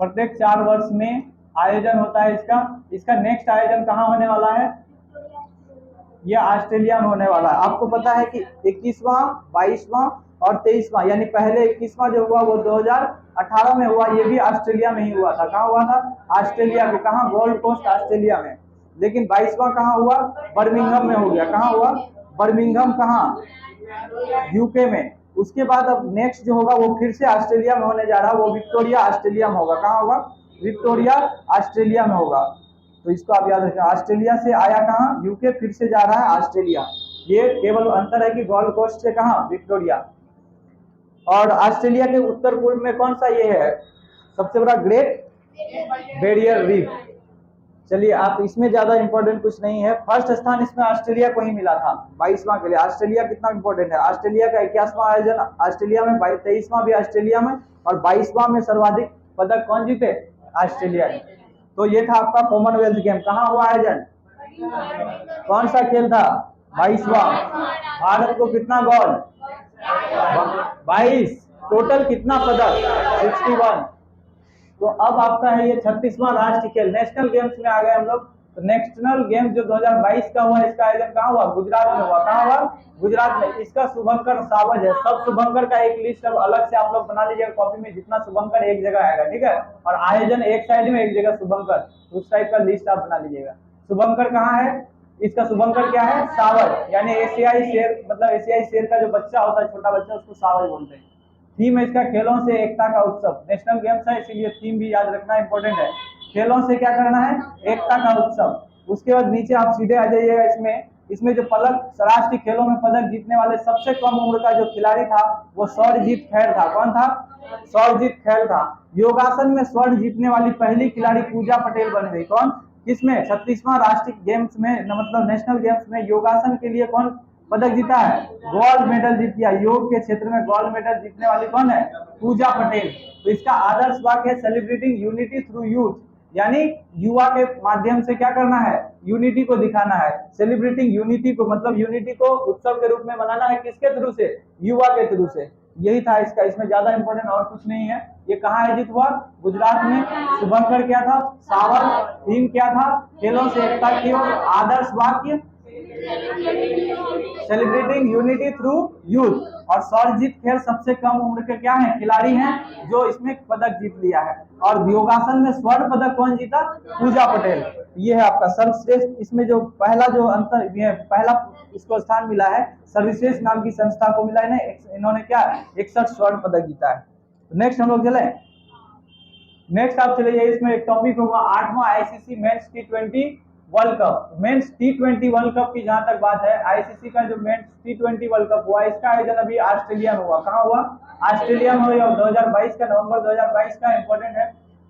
प्रत्येक 4 वर्ष में आयोजन होता है इसका। इसका नेक्स्ट आयोजन कहाँ होने वाला है? ये ऑस्ट्रेलिया में होने वाला है। आपको पता है कि 21वां, 22वां और 23वां, यानी पहले 21वां जो हुआ वो 2018 में हुआ, ये भी ऑस्ट्रेलिया में ही हुआ था। कहाँ हुआ था? ऑस्ट्रेलिया में। कहाँ? गोल्ड कोस्ट ऑस्ट्रेलिया में। लेकिन 22वां कहाँ हुआ? बर्मिंघम में हो गया। कहाँ हुआ? बर्मिंघम। कहाँ? यूके में। उसके बाद अब नेक्स्ट जो होगा वो फिर से ऑस्ट्रेलिया में होने जा रहा है, वो विक्टोरिया ऑस्ट्रेलिया में होगा। कहाँ होगा? विक्टोरिया ऑस्ट्रेलिया में होगा। तो इसको आप याद रखें, ऑस्ट्रेलिया से आया कहाँ? यूके, फिर से जा रहा है ऑस्ट्रेलिया। ये केवल अंतर है कि गोल्ड कोस्ट से कहाँ? विक्टोरिया। और ऑस्ट्रेलिया के उत्तर पूर्व में कौन सा ये है सबसे बड़ा? Great barrier reef. चलिए, आप इसमें ज्यादा इंपॉर्टेंट कुछ नहीं है। फर्स्ट स्थान इसमें ऑस्ट्रेलिया को ही मिला था 22वां के लिए। ऑस्ट्रेलिया कितना इंपॉर्टेंट है? ऑस्ट्रेलिया का 21वां आयोजन ऑस्ट्रेलिया में, 23वां भी ऑस्ट्रेलिया में, और 22वां में सर्वाधिक पदक कौन जीते? ऑस्ट्रेलिया ने। तो ये था आपका कॉमनवेल्थ गेम। कहाँ हुआ आयोजन? कौन सा खेल था? 22वां। भारत को कितना गोल्ड? 22। टोटल कितना पदक? 61। तो अब आपका है ये 36वां राष्ट्रीय खेल। नेशनल गेम्स में आ गए हम लोग। तो नेशनल गेम्स जो 2022 का हुआ, इसका आयोजन कहाँ हुआ? गुजरात में हुआ। कहाँ हुआ? गुजरात में। इसका शुभंकर सावज है। सब शुभंकर का एक लिस्ट अब अलग से आप लोग बना लीजिएगा कॉपी में, जितना शुभंकर एक जगह आएगा, ठीक है। और आयोजन एक साइड में, एक जगह शुभंकर, उस टाइप का लिस्ट आप बना लीजिएगा। शुभंकर कहाँ है? इसका शुभंकर क्या है? सावज, यानी एशियाई शेर, मतलब एशियाई शेर का जो बच्चा होता है, छोटा बच्चा, उसको सावज बोलते हैं। थीम है इसका खेलों से एकता का उत्सव। नेशनल गेम्स है इसीलिए थीम भी याद रखना इंपॉर्टेंट है। खेलों से क्या करना है? एकता का उत्सव। उसके बाद नीचे आप सीधे आ जाइएगा, इसमें जो पदक, राष्ट्रीय खेलों में पदक जीतने वाले सबसे कम उम्र का जो खिलाड़ी था वो सौरजीत खैर था। कौन था? सौरजीत खैर था। योगासन में स्वर्ण जीतने वाली पहली खिलाड़ी पूजा पटेल बन गई। कौन? किसमें? 36वां राष्ट्रीय गेम्स में, मतलब नेशनल गेम्स में योगासन के लिए कौन पदक जीता है? गोल्ड मेडल जीत गया। योग के क्षेत्र में गोल्ड मेडल जीतने वाली कौन है? पूजा पटेल। तो इसका आदर्श वाक्य है सेलिब्रेटिंग यूनिटी थ्रू यूथ, यानी युवा के माध्यम से क्या करना है? यूनिटी को दिखाना है। सेलिब्रेटिंग यूनिटी को, मतलब यूनिटी को उत्सव के रूप में मनाना है। किसके थ्रू से? युवा के थ्रू से। यही था इसका, इसमें ज्यादा इंपॉर्टेंट और कुछ नहीं है। ये कहाँ आयोजित हुआ? गुजरात में। शुभंकर क्या था? सावज। थीम क्या था? खेलों से एकता की ओर। आदर्श वाक्य सेलिब्रेटिंग यूनिटी थ्रू यूथ। और सौरजीत खेर सबसे कम उम्र के क्या है? खिलाड़ी हैं जो इसमें पदक जीत लिया है। और योगासन में स्वर्ण पदक कौन जीता? पूजा पटेल। ये है आपका सर्वश्रेष्ठ। इसमें जो पहला जो अंतर, ये पहला इसको स्थान मिला है सर्वश्रेष्ठ नाम की संस्था को मिला है ना। इन्होंने क्या 61 स्वर्ण पदक जीता है। नेक्स्ट हम लोग चले, नेक्स्ट आप चले जाइए। इसमें एक टॉपिक होगा 8वां ICC men's T20 world cup. Men's T20 world cup की जहां तक बात है, आईसीसी का जो मेंस T20 वर्ल्ड कप हुआ, इसका आयोजन अभी ऑस्ट्रेलिया में हुआ। कहाँ हुआ? ऑस्ट्रेलिया में हुआ। 2022 का, नवंबर 2022 का इंपॉर्टेंट है।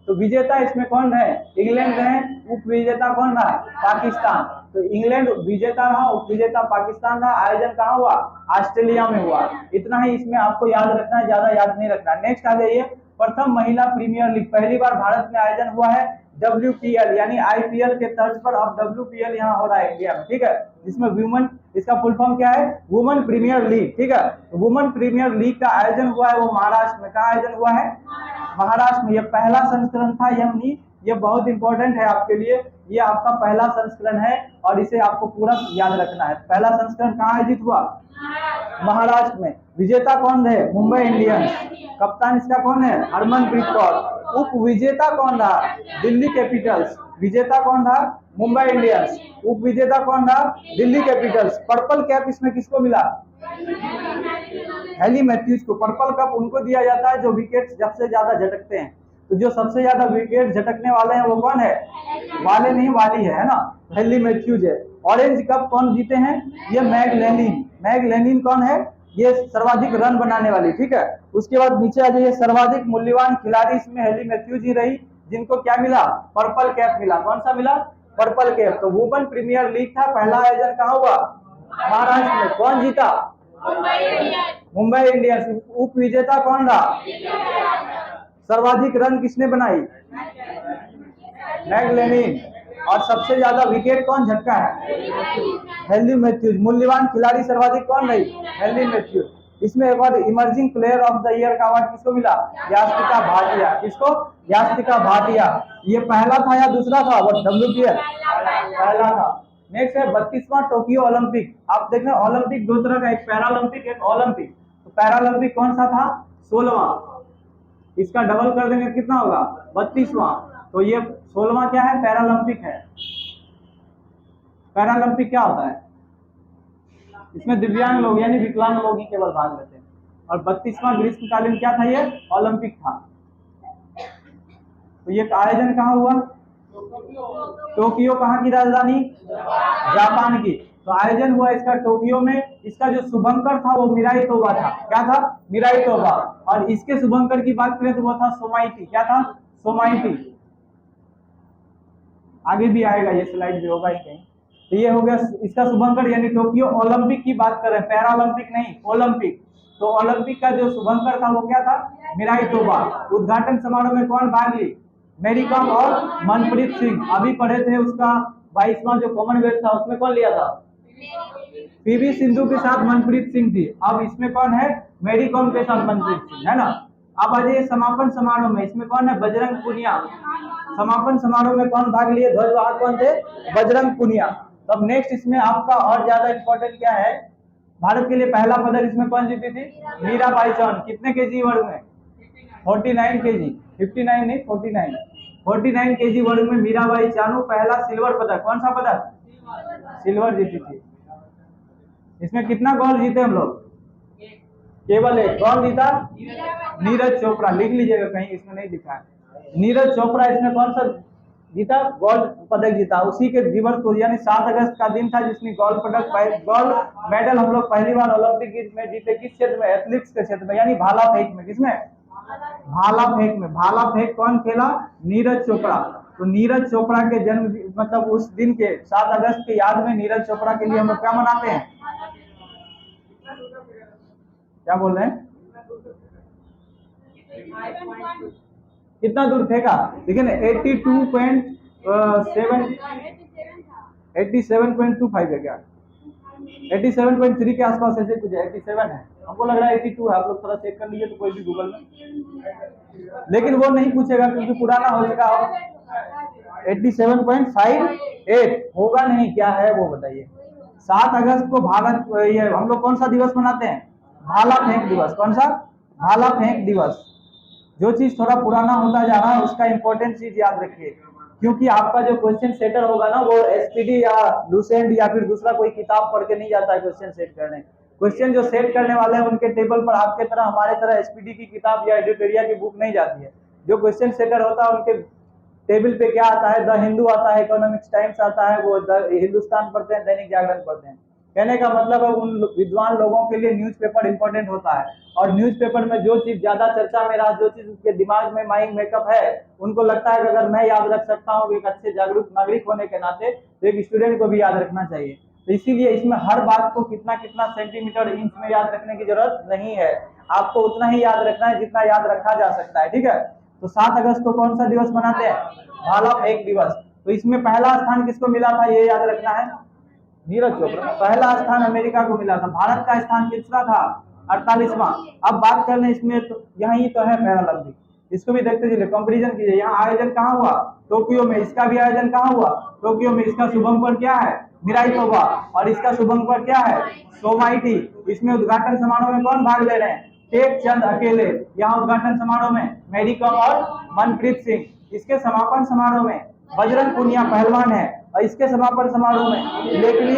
तो विजेता इसमें कौन है? इंग्लैंड रहे। उप विजेता कौन रहा? पाकिस्तान। तो इंग्लैंड विजेता रहा, उप विजेता पाकिस्तान रहा। आयोजन कहाँ हुआ? ऑस्ट्रेलिया में हुआ। इतना ही इसमें आपको याद रखना है, ज्यादा याद नहीं रखना। नेक्स्ट आ जाइए, प्रथम महिला प्रीमियर लीग। पहली बार भारत में आयोजन हुआ है WPL, यानी IPL के तर्ज पर अब WPL यहाँ हो रहा है इंडिया में, ठीक है। जिसमें वुमेन, इसका फुल फॉर्म क्या है? वुमेन प्रीमियर लीग, ठीक है। वुमेन प्रीमियर लीग का आयोजन हुआ है वो महाराष्ट्र में। कहाँ आयोजन हुआ है? महाराष्ट्र में। ये पहला संस्करण था, ये बहुत इंपॉर्टेंट है आपके लिए। ये आपका पहला संस्करण है और इसे आपको पूरा याद रखना है। पहला संस्करण कहाँ आयोजित हुआ? महाराष्ट्र में। विजेता कौन रहे? मुंबई इंडियंस। कप्तान इसका कौन है? हरमनप्रीत कौर। उप विजेता कौन रहा? दिल्ली कैपिटल्स। विजेता कौन रहा? मुंबई इंडियंस। उप विजेता कौन रहा? दिल्ली कैपिटल्स। पर्पल कैप इसमें किसको मिला? हेली मैथ्यूज को। पर्पल कप उनको दिया जाता है जो विकेट सबसे ज्यादा झटकते हैं। तो जो सबसे ज्यादा विकेट झटकने वाले हैं वो कौन है? वाले नहीं, वाली है ना, हेली मैथ्यूज है। ऑरेंज कप कौन जीते हैं? ये मैग लेनिन। मैग लेनिन कौन है? ये सर्वाधिक रन बनाने वाली, ठीक है। उसके बाद नीचे आ जाइए, सर्वाधिक मूल्यवान खिलाड़ी इसमें हेली मैथ्यूज ही रही। जिनको क्या मिला, पर्पल कैप मिला। कौन सा मिला, पर्पल कैप। तो वुमेन प्रीमियर लीग था, पहला आयोजन कहाँ हुआ, महाराष्ट्र में। कौन जीता, मुंबई इंडियंस। उप विजेता कौन रहा, सर्वाधिक रन किसने बनाई, मैगलेनिन। और सबसे ज्यादा विकेट कौन झटका है, हेनरी मैथ्यूज। मूल्यवान खिलाड़ी सर्वाधिक कौन रही, हेनरी मैथ्यूज। इसमें एक बार emerging player of the year का अवार्ड किसको मिला, यास्तिका भाटिया। किसको, यास्तिका भाटिया। ये पहला था या दूसरा था, वो WPL पहला था। नेक्स्ट है 32वां टोक्यो ओलंपिक। आप देख रहे हैं ओलंपिक दो तरह का, एक पैरालंपिक एक ओलंपिक। तो पैरालंपिक कौन सा था, 16वां। इसका डबल कर देंगे कितना होगा, 32वां। तो ये 16वां क्या है, पैरालंपिक है। पैरालंपिक क्या होता है, इसमें दिव्यांग लोग यानी विकलांग लोग ही केवल भाग लेते हैं। और 32वां ग्रीष्मकालीन क्या था, ये ओलंपिक था। तो ये आयोजन कहाँ हुआ, टोक्यो। कहाँ की राजधानी, जापान की। तो आयोजन हुआ इसका टोक्यो में। इसका जो शुभंकर था वो मिराई तोबा था। क्या था, मिराई तोबा। और इसके शुभंकर की बात करें तो वो था सोमाइटी। क्या था, सोमाइटी। आगे भी आएगा, ये स्लाइड भी होगा ही कहीं। तो ये हो गया इसका शुभंकर, यानी टोक्यो ओलंपिक की बात कर रहे हैं, पैरालंपिक नहीं, ओलंपिक। तो ओलंपिक का जो शुभंकर था वो क्या था, मिराई तोबा। उद्घाटन समारोह में कौन भाग ली, मैरी कॉम और मनप्रीत सिंह। अभी पढ़े थे उसका 22वां जो कॉमनवेल्थ था, उसमें कौन लिया था, पीवी सिंधु के साथ मनप्रीत सिंह थी। अब इसमें कौन है, मैरी कॉम के साथ मनप्रीत सिंह, है ना। अब आ जाइए समापन समारोह में, इसमें कौन है, बजरंग पुनिया। समापन समारोह में कौन भाग लिए, ध्वजवाहक कौन थे, बजरंग पुनिया। तब नेक्स्ट इसमें आपका और ज्यादा इंपॉर्टेंट क्या है, भारत के लिए पहला पदक इसमें कौन जीती थी, मीराबाई चानू। कितने केजी वर्ग में, 49 केजी, 59 नहीं 49, 49 केजी वर्ग में मीराबाई चानू पहला सिल्वर पदक। कौन सा पदक, सिल्वर जीती थी। इसमें कितना गोल्ड जीते हम लोग, केवल एक। कौन जीता, नीरज चोपड़ा। लिख लीजिएगा कहीं, इसमें नहीं लिखा है। नीरज चोपड़ा इसमें कौन सा जीता, गोल्ड पदक जीता। उसी के दिवस को यानी 7 अगस्त का दिन था जिसमें गोल्ड पदक, गोल्ड मेडल हम लोग पहली बार ओलंपिक में जीते। किस क्षेत्र में, एथलेटिक्स के क्षेत्र में, यानी भाला फेंक में। किसमें, भाला फेंक में। भाला फेंक कौन खेला, नीरज चोपड़ा। तो नीरज चोपड़ा के जन्म मतलब उस दिन के 7 अगस्त के याद में नीरज चोपड़ा के लिए हम लोग क्या मनाते हैं, क्या बोल रहे हैं, कितना दूर फेंका, देखिए ना 87.25 है क्या, 87.3 के आसपास ऐसे कुछ है, 87 है। हमको लग रहा है 82 है, आप लोग थोड़ा चेक कर लीजिए तो कोई भी गूगल में। लेकिन वो नहीं पूछेगा क्योंकि पुराना हो चुका हो। 87.58 होगा नहीं, क्या है वो बताइए। 7 अगस्त को भारत ये हम लोग कौन सा दिवस मनाते हैं, भाला फेंक दिवस। कौन सा, भाला फेंक दिवस। जो चीज थोड़ा पुराना होता जा रहा है उसका इंपॉर्टेंट चीज याद रखिए, क्योंकि आपका जो क्वेश्चन सेटर होगा ना वो एसपीडी या लूसेंट या फिर दूसरा कोई किताब पढ़ के नहीं जाता है क्वेश्चन सेट करने। क्वेश्चन जो सेट करने वाले हैं उनके टेबल पर आपके तरह हमारे तरह एसपीडी की किताब या एडिटोरिया की बुक नहीं जाती है। जो क्वेश्चन सेटर होता है उनके टेबल पे क्या आता है, द हिंदू आता है, इकोनॉमिक्स टाइम्स आता है, वो हिंदुस्तान पढ़ते हैं, दैनिक जागरण पढ़ते हैं। कहने का मतलब है उन विद्वान लोगों के लिए न्यूज़पेपर इंपॉर्टेंट होता है। और न्यूज़पेपर में जो चीज ज्यादा चर्चा में रहा, जो चीज उसके दिमाग में माइंड मेकअप है, उनको लगता है कि अगर मैं याद रख सकता हूँ एक अच्छे जागरूक नागरिक होने के नाते, तो एक स्टूडेंट को भी याद रखना चाहिए। तो इसीलिए इसमें हर बात को कितना कितना सेंटीमीटर इंच में याद रखने की जरूरत नहीं है, आपको उतना ही याद रखना है जितना याद रखा जा सकता है, ठीक है। तो 7 अगस्त को कौन सा दिवस मनाते हैं, भाला फेंक दिवस। तो इसमें पहला स्थान किसको मिला था, ये याद रखना है, नीरज चोपड़ा। पहला स्थान अमेरिका को मिला था। भारत का स्थान कितना था, 48वां। अब बात कर लें इसमें, तो यही तो है पैरालंपिक, इसको भी देखते चलिए, कंपैरिजन कीजिए। यहाँ आयोजन कहाँ हुआ, टोक्यो में। इसका भी आयोजन कहाँ हुआ, टोक्यो में। इसका शुभंकर क्या है, मिराई तोबा, और इसका शुभंकर क्या है, सोमाइटी। इसमें उद्घाटन समारोह में कौन भाग ले रहे हैं, टेक चंद अकेले। यहाँ उद्घाटन समारोह में मैरी कॉम और मनप्रीत सिंह। इसके समापन समारोह में बजरंग पुनिया पहलवान है, और इसके समापन समारोह में लेखनी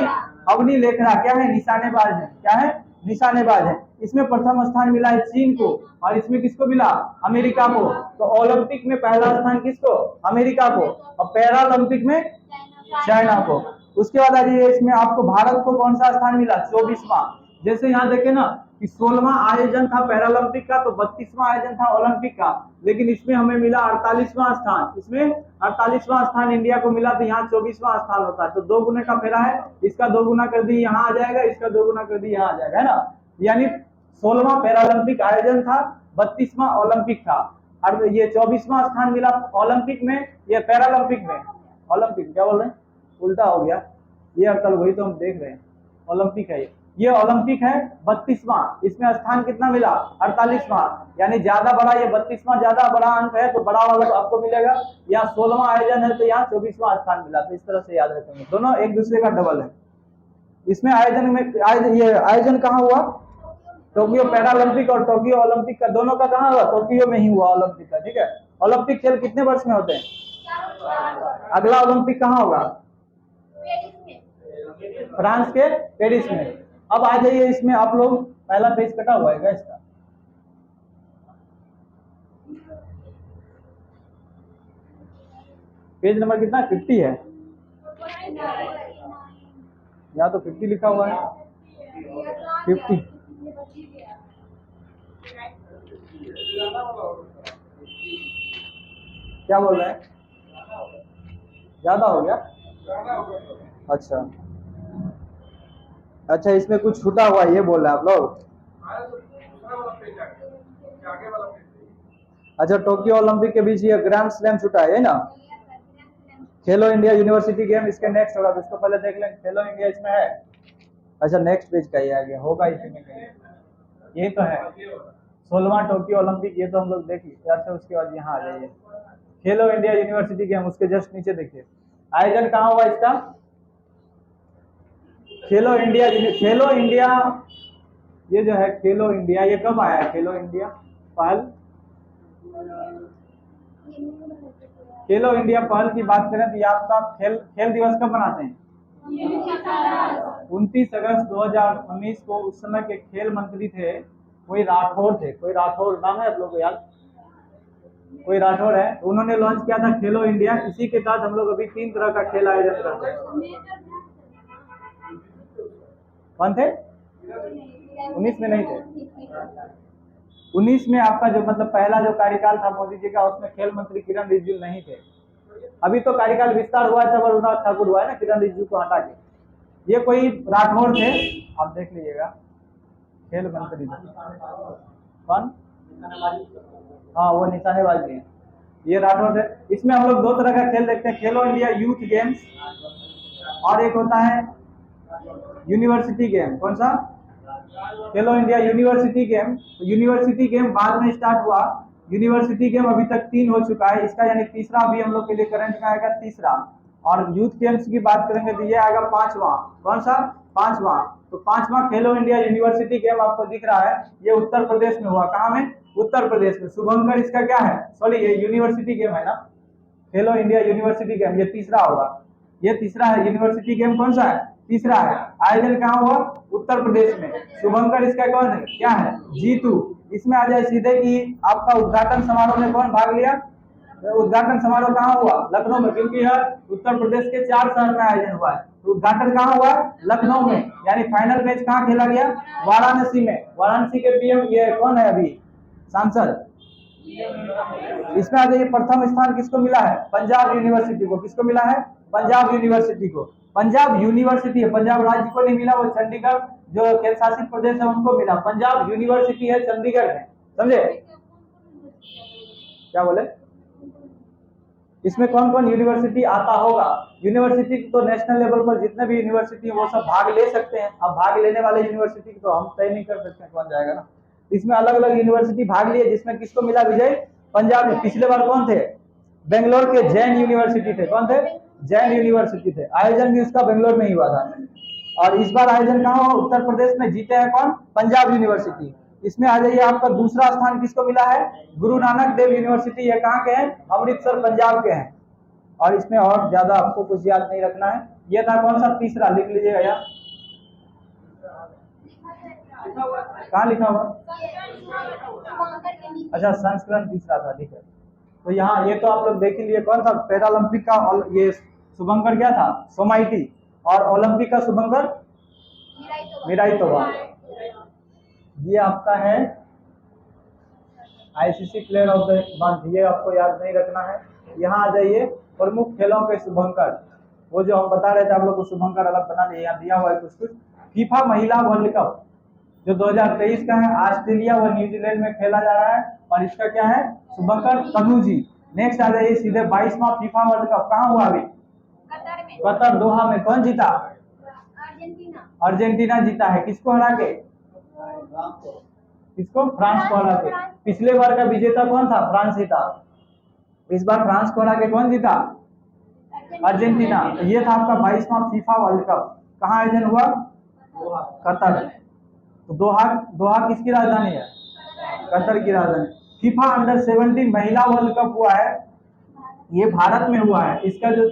अवनी लेखरा क्या है, निशानेबाज है। क्या है, निशानेबाज है। इसमें प्रथम स्थान मिला है चीन को, और इसमें किसको मिला, अमेरिका को। तो ओलंपिक में पहला स्थान किसको, अमेरिका को, और पैरालंपिक में चाइना को। उसके बाद आ जाइए, इसमें आपको भारत को कौन सा स्थान मिला, 24वां। जैसे यहाँ देखे ना कि 16वां आयोजन था पैरालंपिक का, तो 32वां आयोजन था ओलंपिक का, लेकिन इसमें हमें मिला 48वां स्थान। इसमें 48वां स्थान इंडिया को मिला, तो यहाँ 24वां स्थान होता है। तो 2 गुने का फेरा है, इसका 2 गुना कर दी यहाँ आ जाएगा, इसका 2 गुना कर दी यहाँ आ जाएगा, है ना। यानी 16वां पैरालंपिक आयोजन था, 32वां ओलंपिक था, और ये 24वां स्थान मिला ओलंपिक में, ये पैरालंपिक में। ओलंपिक क्या बोल रहे हैं, उल्टा हो गया ये अक्ल, वही तो हम देख रहे हैं। ओलंपिक है ये ओलंपिक है 32वां, इसमें स्थान कितना मिला 48वां, यानी ज्यादा बड़ा ये 32वां ज्यादा बड़ा अंक है, तो बड़ा वाला आपको मिलेगा। यहाँ 16वां आयोजन है, तो यहाँ 24वां स्थान मिला। तो इस तरह से याद रखेंगे, दोनों एक दूसरे का डबल है। इसमें आयोजन में ये आयोजन कहाँ हुआ, टोक्यो पैरालंपिक और टोक्यो ओलंपिक का, दोनों का कहाँ हुआ, टोक्यो में ही हुआ ओलंपिक का, ठीक है। ओलंपिक खेल कितने वर्ष में होते हैं, अगला ओलंपिक कहाँ होगा, फ्रांस के पेरिस में। अब आ जाइए इसमें आप लोग, पहला पेज कटा हुआ है इसका, पेज नंबर कितना 50 है, यहाँ तो 50 लिखा हुआ है, 50। क्या बोल रहे हैं, ज्यादा हो गया, अच्छा अच्छा, इसमें कुछ छूटा हुआ है ये बोल रहे हैं आप लोग। अच्छा, टोक्यो ओलंपिक के बीच ये ग्रैंड स्लैम छूटा है ना, खेलो इंडिया यूनिवर्सिटी गेम इसके नेक्स्ट होगा, तो इसको पहले देख लें, खेलो इंडिया इसमें है। अच्छा, नेक्स्ट पेज का ये आ गया होगा इसमें, ये तो है 16वां टोक्यो ओलंपिक, ये तो हम लोग देख लीजिए। अच्छा, उसके बाद यहाँ आ जाइए खेलो इंडिया यूनिवर्सिटी गेम, उसके जस्ट नीचे देखिए आयोजन कहाँ हुआ इसका, खेलो इंडिया। खेलो इंडिया ये जो है खेलो इंडिया, ये कब आया है खेलो इंडिया, पहल खेलो इंडिया पहल की बात करें तो ये आपका खेल दिवस कब मनाते हैं, 29 अगस्त 2019 को। उस समय के खेल मंत्री थे कोई राठौर थे, कोई राठौर नाम है आप लोग को याद, कोई राठौर है, तो उन्होंने लॉन्च किया था खेलो इंडिया। इसी के तहत हम लोग अभी 3 तरह का खेल आयोजन करते हैं। कौन थे, 19 में नहीं थे, 19 में आपका जो मतलब पहला जो कार्यकाल था मोदी जी का, उसमें खेल मंत्री किरण रिजिजू नहीं थे। अभी तो कार्यकाल विस्तार हुआ है, तब अनुराग ठाकुर हुआ है ना, किरण रिजिजू को हटा के। ये कोई राठौर थे, आप देख लीजिएगा खेल मंत्री कौन, हाँ वो निशानेबाजी है, ये राठौर थे। इसमें हम लोग 2 तरह का खेल देखते हैं, खेलो इंडिया यूथ गेम्स और एक होता है यूनिवर्सिटी गेम। कौन सा, खेलो इंडिया यूनिवर्सिटी गेम। तो यूनिवर्सिटी गेम बाद में स्टार्ट हुआ, यूनिवर्सिटी गेम अभी तक 3 हो चुका है, इसका यानी तीसरा अभी हम लोग के लिए करंट में आएगा, तीसरा। और यूथ गेम्स की बात करेंगे तो ये आएगा 5वां। कौन सा, 5वां। तो 5वां खेलो इंडिया यूनिवर्सिटी गेम आपको दिख रहा है, ये उत्तर प्रदेश में हुआ। कहाँ में, उत्तर प्रदेश में। शुभंकर इसका क्या है, सॉरी ये यूनिवर्सिटी गेम है ना, खेलो इंडिया यूनिवर्सिटी गेम, ये तीसरा होगा, ये तीसरा है। यूनिवर्सिटी गेम कौन सा है, तीसरा है। आयोजन कहाँ हुआ, उत्तर प्रदेश में। शुभंकर इसका कौन है, क्या है, जीतू। इसमें आ जाए सीधे कि आपका उद्घाटन समारोह में कौन भाग लिया, उद्घाटन समारोह कहाँ हुआ, लखनऊ में, क्योंकि यह उत्तर प्रदेश के 4 शहर में आयोजन हुआ है। तो उद्घाटन कहाँ हुआ, लखनऊ में, यानी फाइनल मैच कहाँ खेला गया, वाराणसी में। वाराणसी के पीएम ये कौन है अभी, सांसद। इसमें आ जाइए प्रथम स्थान किसको मिला है, पंजाब यूनिवर्सिटी को। किसको मिला है, पंजाब यूनिवर्सिटी को। पंजाब यूनिवर्सिटी है, पंजाब राज्य को नहीं मिला, वो चंडीगढ़ जो केंद्र शासित प्रदेश है उनको मिला। पंजाब यूनिवर्सिटी है चंडीगढ़ में, समझे। क्या बोले, इसमें कौन कौन यूनिवर्सिटी आता होगा, यूनिवर्सिटी तो नेशनल लेवल पर जितने भी यूनिवर्सिटी है वो सब भाग ले सकते हैं। अब भाग लेने वाले यूनिवर्सिटी तो हम तय नहीं कर सकते कौन जाएगा ना। इसमें अलग अलग यूनिवर्सिटी भाग लिए, जिसमें किसको मिला विजय, पंजाब में। पिछले बार कौन थे, बेंगलोर के जैन यूनिवर्सिटी थे। कौन थे, जैन यूनिवर्सिटी थे। आयोजन भी उसका बेंगलोर में ही हुआ था। और इस बार आयोजन कहाँ हुआ, उत्तर प्रदेश में। जीते हैं कौन, पंजाब यूनिवर्सिटी। इसमें आ जाइए आपका दूसरा स्थान किसको मिला है, गुरु नानक देव यूनिवर्सिटी। ये कहाँ के हैं, अमृतसर पंजाब के हैं। और इसमें और ज्यादा आपको कुछ याद नहीं रखना है। ये था कौन सा, तीसरा, लिख लीजिएगा यार, कहाँ लिखा हुआ, अच्छा संस्करण तीसरा था, ठीक है। तो यहाँ ये तो आप लोग देख ही लिए। कौन था पैरालंपिक का, ये शुभंकर क्या था, सोमाइटी। और ओलंपिक का शुभंकर मिराइतोवा। ये आपका है ICC player of the month, ये आपको याद नहीं रखना है। यहाँ आ जाइए, प्रमुख खेलों के शुभंकर, वो जो हम बता रहे थे आप लोग को शुभंकर अलग बना दिए, यहाँ दिया हुआ है कुछ कुछ। फीफा महिला वर्ल्ड कप जो 2023 का है, ऑस्ट्रेलिया व न्यूजीलैंड में खेला जा रहा है, और इसका क्या है, शुभंकर तनु जी। नेक्स्ट आ जाइए सीधे 22वां फीफा वर्ल्ड कप कहाँ हुआ अभी, कतर दोहा में। कौन जीता, अर्जेंटीना जीता है, किसको हरा के, किसको, फ्रांस को हरा के। पिछले बार का विजेता कौन था, फ्रांस ही था, इस बार फ्रांस को हरा के कौन जीता, अर्जेंटीना। ये था आपका 22वां फीफा वर्ल्ड कप, कहाँ आयोजन हुआ, कतर। तो दोहा किसकी राजधानी है, कतर की राजधानी। फीफा अंडर 17 महिला वर्ल्ड कप हुआ है, ये भारत में हुआ है। इसका जो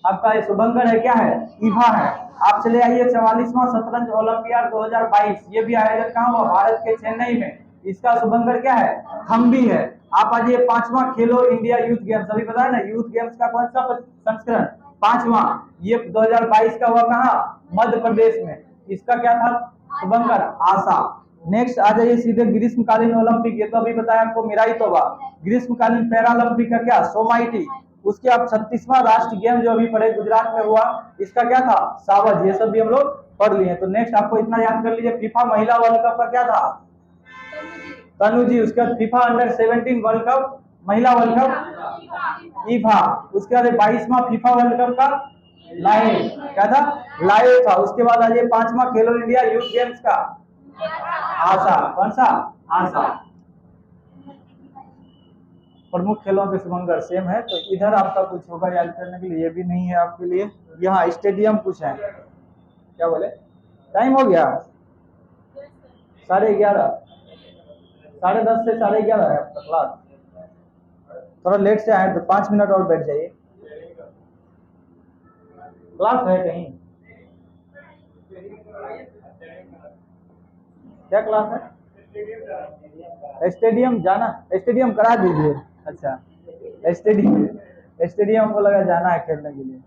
आपका शुभंकर है क्या है, ईवा है। आप चले आइए 44वां शतरंज ओलंपियाड 2022, ये भी आयोजन कहाँ हुआ, भारत के चेन्नई में। इसका शुभंकर क्या है, थम्बी है। आप आज ये 5वां खेलो इंडिया यूथ गेम्स, अभी बताया ना, यूथ गेम्स का कौन सा संस्करण, 5वां, ये 2022 का हुआ कहाँ, मध्य प्रदेश में। इसका क्या था, शुभंकर आशा। नेक्स्ट आ जाइए सीधे ग्रीष्मकालीन ओलंपिक, ये तो अभी बताया आपको मिराई तोबा। ग्रीष्मकालीन पैरालंपिक का क्या, सोमाइटी। उसके आप 36वां राष्ट्रीय गेम जो अभी पढ़े गुजरात में हुआ, इसका क्या था, सावज। ये सब भी हम लोग पढ़ लिए। तो नेक्स्ट आपको इतना याद कर लीजिए, फीफा महिला वर्ल्ड कप का क्या था, तनु जी। उसके बाद फीफा अंडर 17 वर्ल्ड कप, महिला वर्ल्ड कप, ईफा। उसके बाद 22वां फीफा वर्ल्ड कप का लाइव, क्या था, लाइव था। उसके बाद आज 5वां खेलो इंडिया यूथ गेम्स का आशा, कौन सा, आशा। प्रमुख खेलों के शुभंकर सेम है। तो इधर आपका कुछ होगा याद करने के लिए, ये भी नहीं है आपके लिए। यहाँ स्टेडियम कुछ है, क्या बोले, टाइम हो गया 11:30, 10:30 से 11:30 है आपका क्लास। थोड़ा लेट से आए तो 5 मिनट और बैठ जाइए, क्लास है कहीं, क्या क्लास है, स्टेडियम जाना, स्टेडियम करा दीजिए। अच्छा, स्टेडियम को लगा जाना है खेलने के लिए।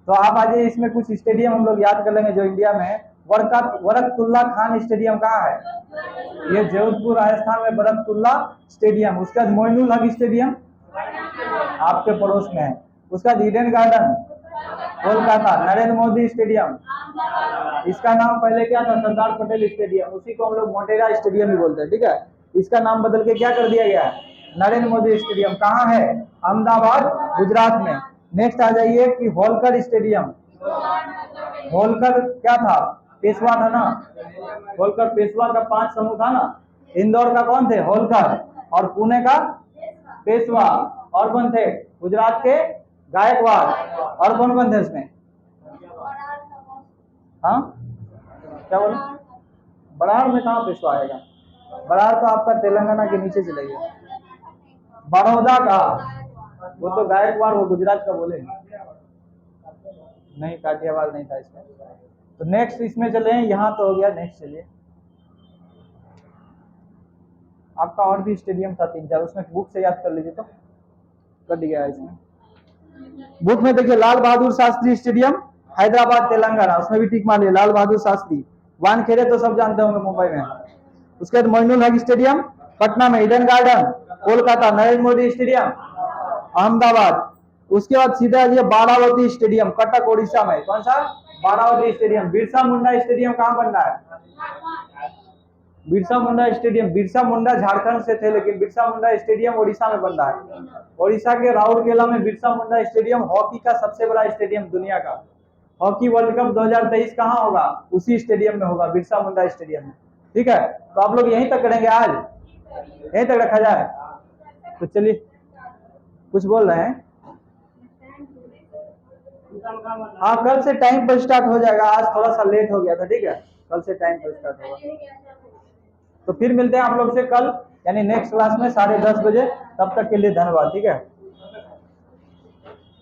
तो आप आज इसमें कुछ स्टेडियम हम लोग याद कर लेंगे जो इंडिया में है। बरकतुल्ला खान स्टेडियम कहाँ है, ये जोधपुर राजस्थान में बरकतुल्ला स्टेडियम। उसके बाद मोइनुल हक स्टेडियम आपके पड़ोस में है। उसका Eden garden Kolkata, Narendra Modi stadium, इसका नाम पहले क्या था, सरदार पटेल स्टेडियम, उसी को हम लोग मोटेरा स्टेडियम भी बोलते हैं, ठीक है। इसका नाम बदल के क्या कर दिया गया है, नरेंद्र मोदी स्टेडियम। कहाँ है, अहमदाबाद गुजरात में। नेक्स्ट आ जाइए कि होलकर स्टेडियम, होलकर क्या था, पेशवा था ना, होलकर पेशवा का 5 समूह था ना। इंदौर का कौन थे, होलकर, और पुणे का पेशवा, और कौन थे, गुजरात के गायकवाड़, और कौन कौन थे इसमें, हाँ क्या बोले, बराड़ में कहाँ पेशवा आएगा, बराड़ तो आपका तेलंगाना के नीचे चले गया। बड़ौदा का, वो तो गायकवाड़, वो गुजरात का बोले नहीं, काठियावाड़ नहीं था इसमें। तो नेक्स्ट इसमें चले, यहाँ तो हो गया। नेक्स्ट चलिए, आपका और भी स्टेडियम था 3-4, उसमें बुक से याद कर लीजिए तो कर दिया इसमें। बुक में देखिए, लाल बहादुर शास्त्री स्टेडियम हैदराबाद तेलंगाना, उसमें भी टिक मारिए, लाल बहादुर शास्त्री। वानखेड़े तो सब जानते होंगे मुंबई में। उसके बाद मोइनुल हक स्टेडियम पटना में, Eden garden Kolkata, Narendra Modi stadium Ahmedabad. उसके बाद सीधा ये बारावती स्टेडियम कटक ओडिशा में, कौन सा, बारावती स्टेडियम। बिरसा मुंडा स्टेडियम कहाँ बन रहा है, बिरसा मुंडा स्टेडियम, बिरसा मुंडा झारखंड से थे, लेकिन बिरसा मुंडा स्टेडियम ओडिशा में बन रहा है। ओडिशा के राउरकेला में बिरसा मुंडा स्टेडियम, हॉकी का सबसे बड़ा स्टेडियम दुनिया का। हॉकी वर्ल्ड कप 2023 कहाँ होगा, उसी स्टेडियम में होगा, बिरसा मुंडा स्टेडियम में, ठीक है। तो आप लोग यहीं तक करेंगे, आज यहीं तक रखा जाए। तो चलिए, कुछ बोल रहे हैं, हाँ कल से टाइम पर स्टार्ट हो जाएगा, आज थोड़ा सा लेट हो गया था, ठीक है, कल से टाइम पर स्टार्ट होगा। तो फिर मिलते हैं आप लोग से कल, यानी नेक्स्ट क्लास में 10:30 बजे। तब तक के लिए धन्यवाद, ठीक है।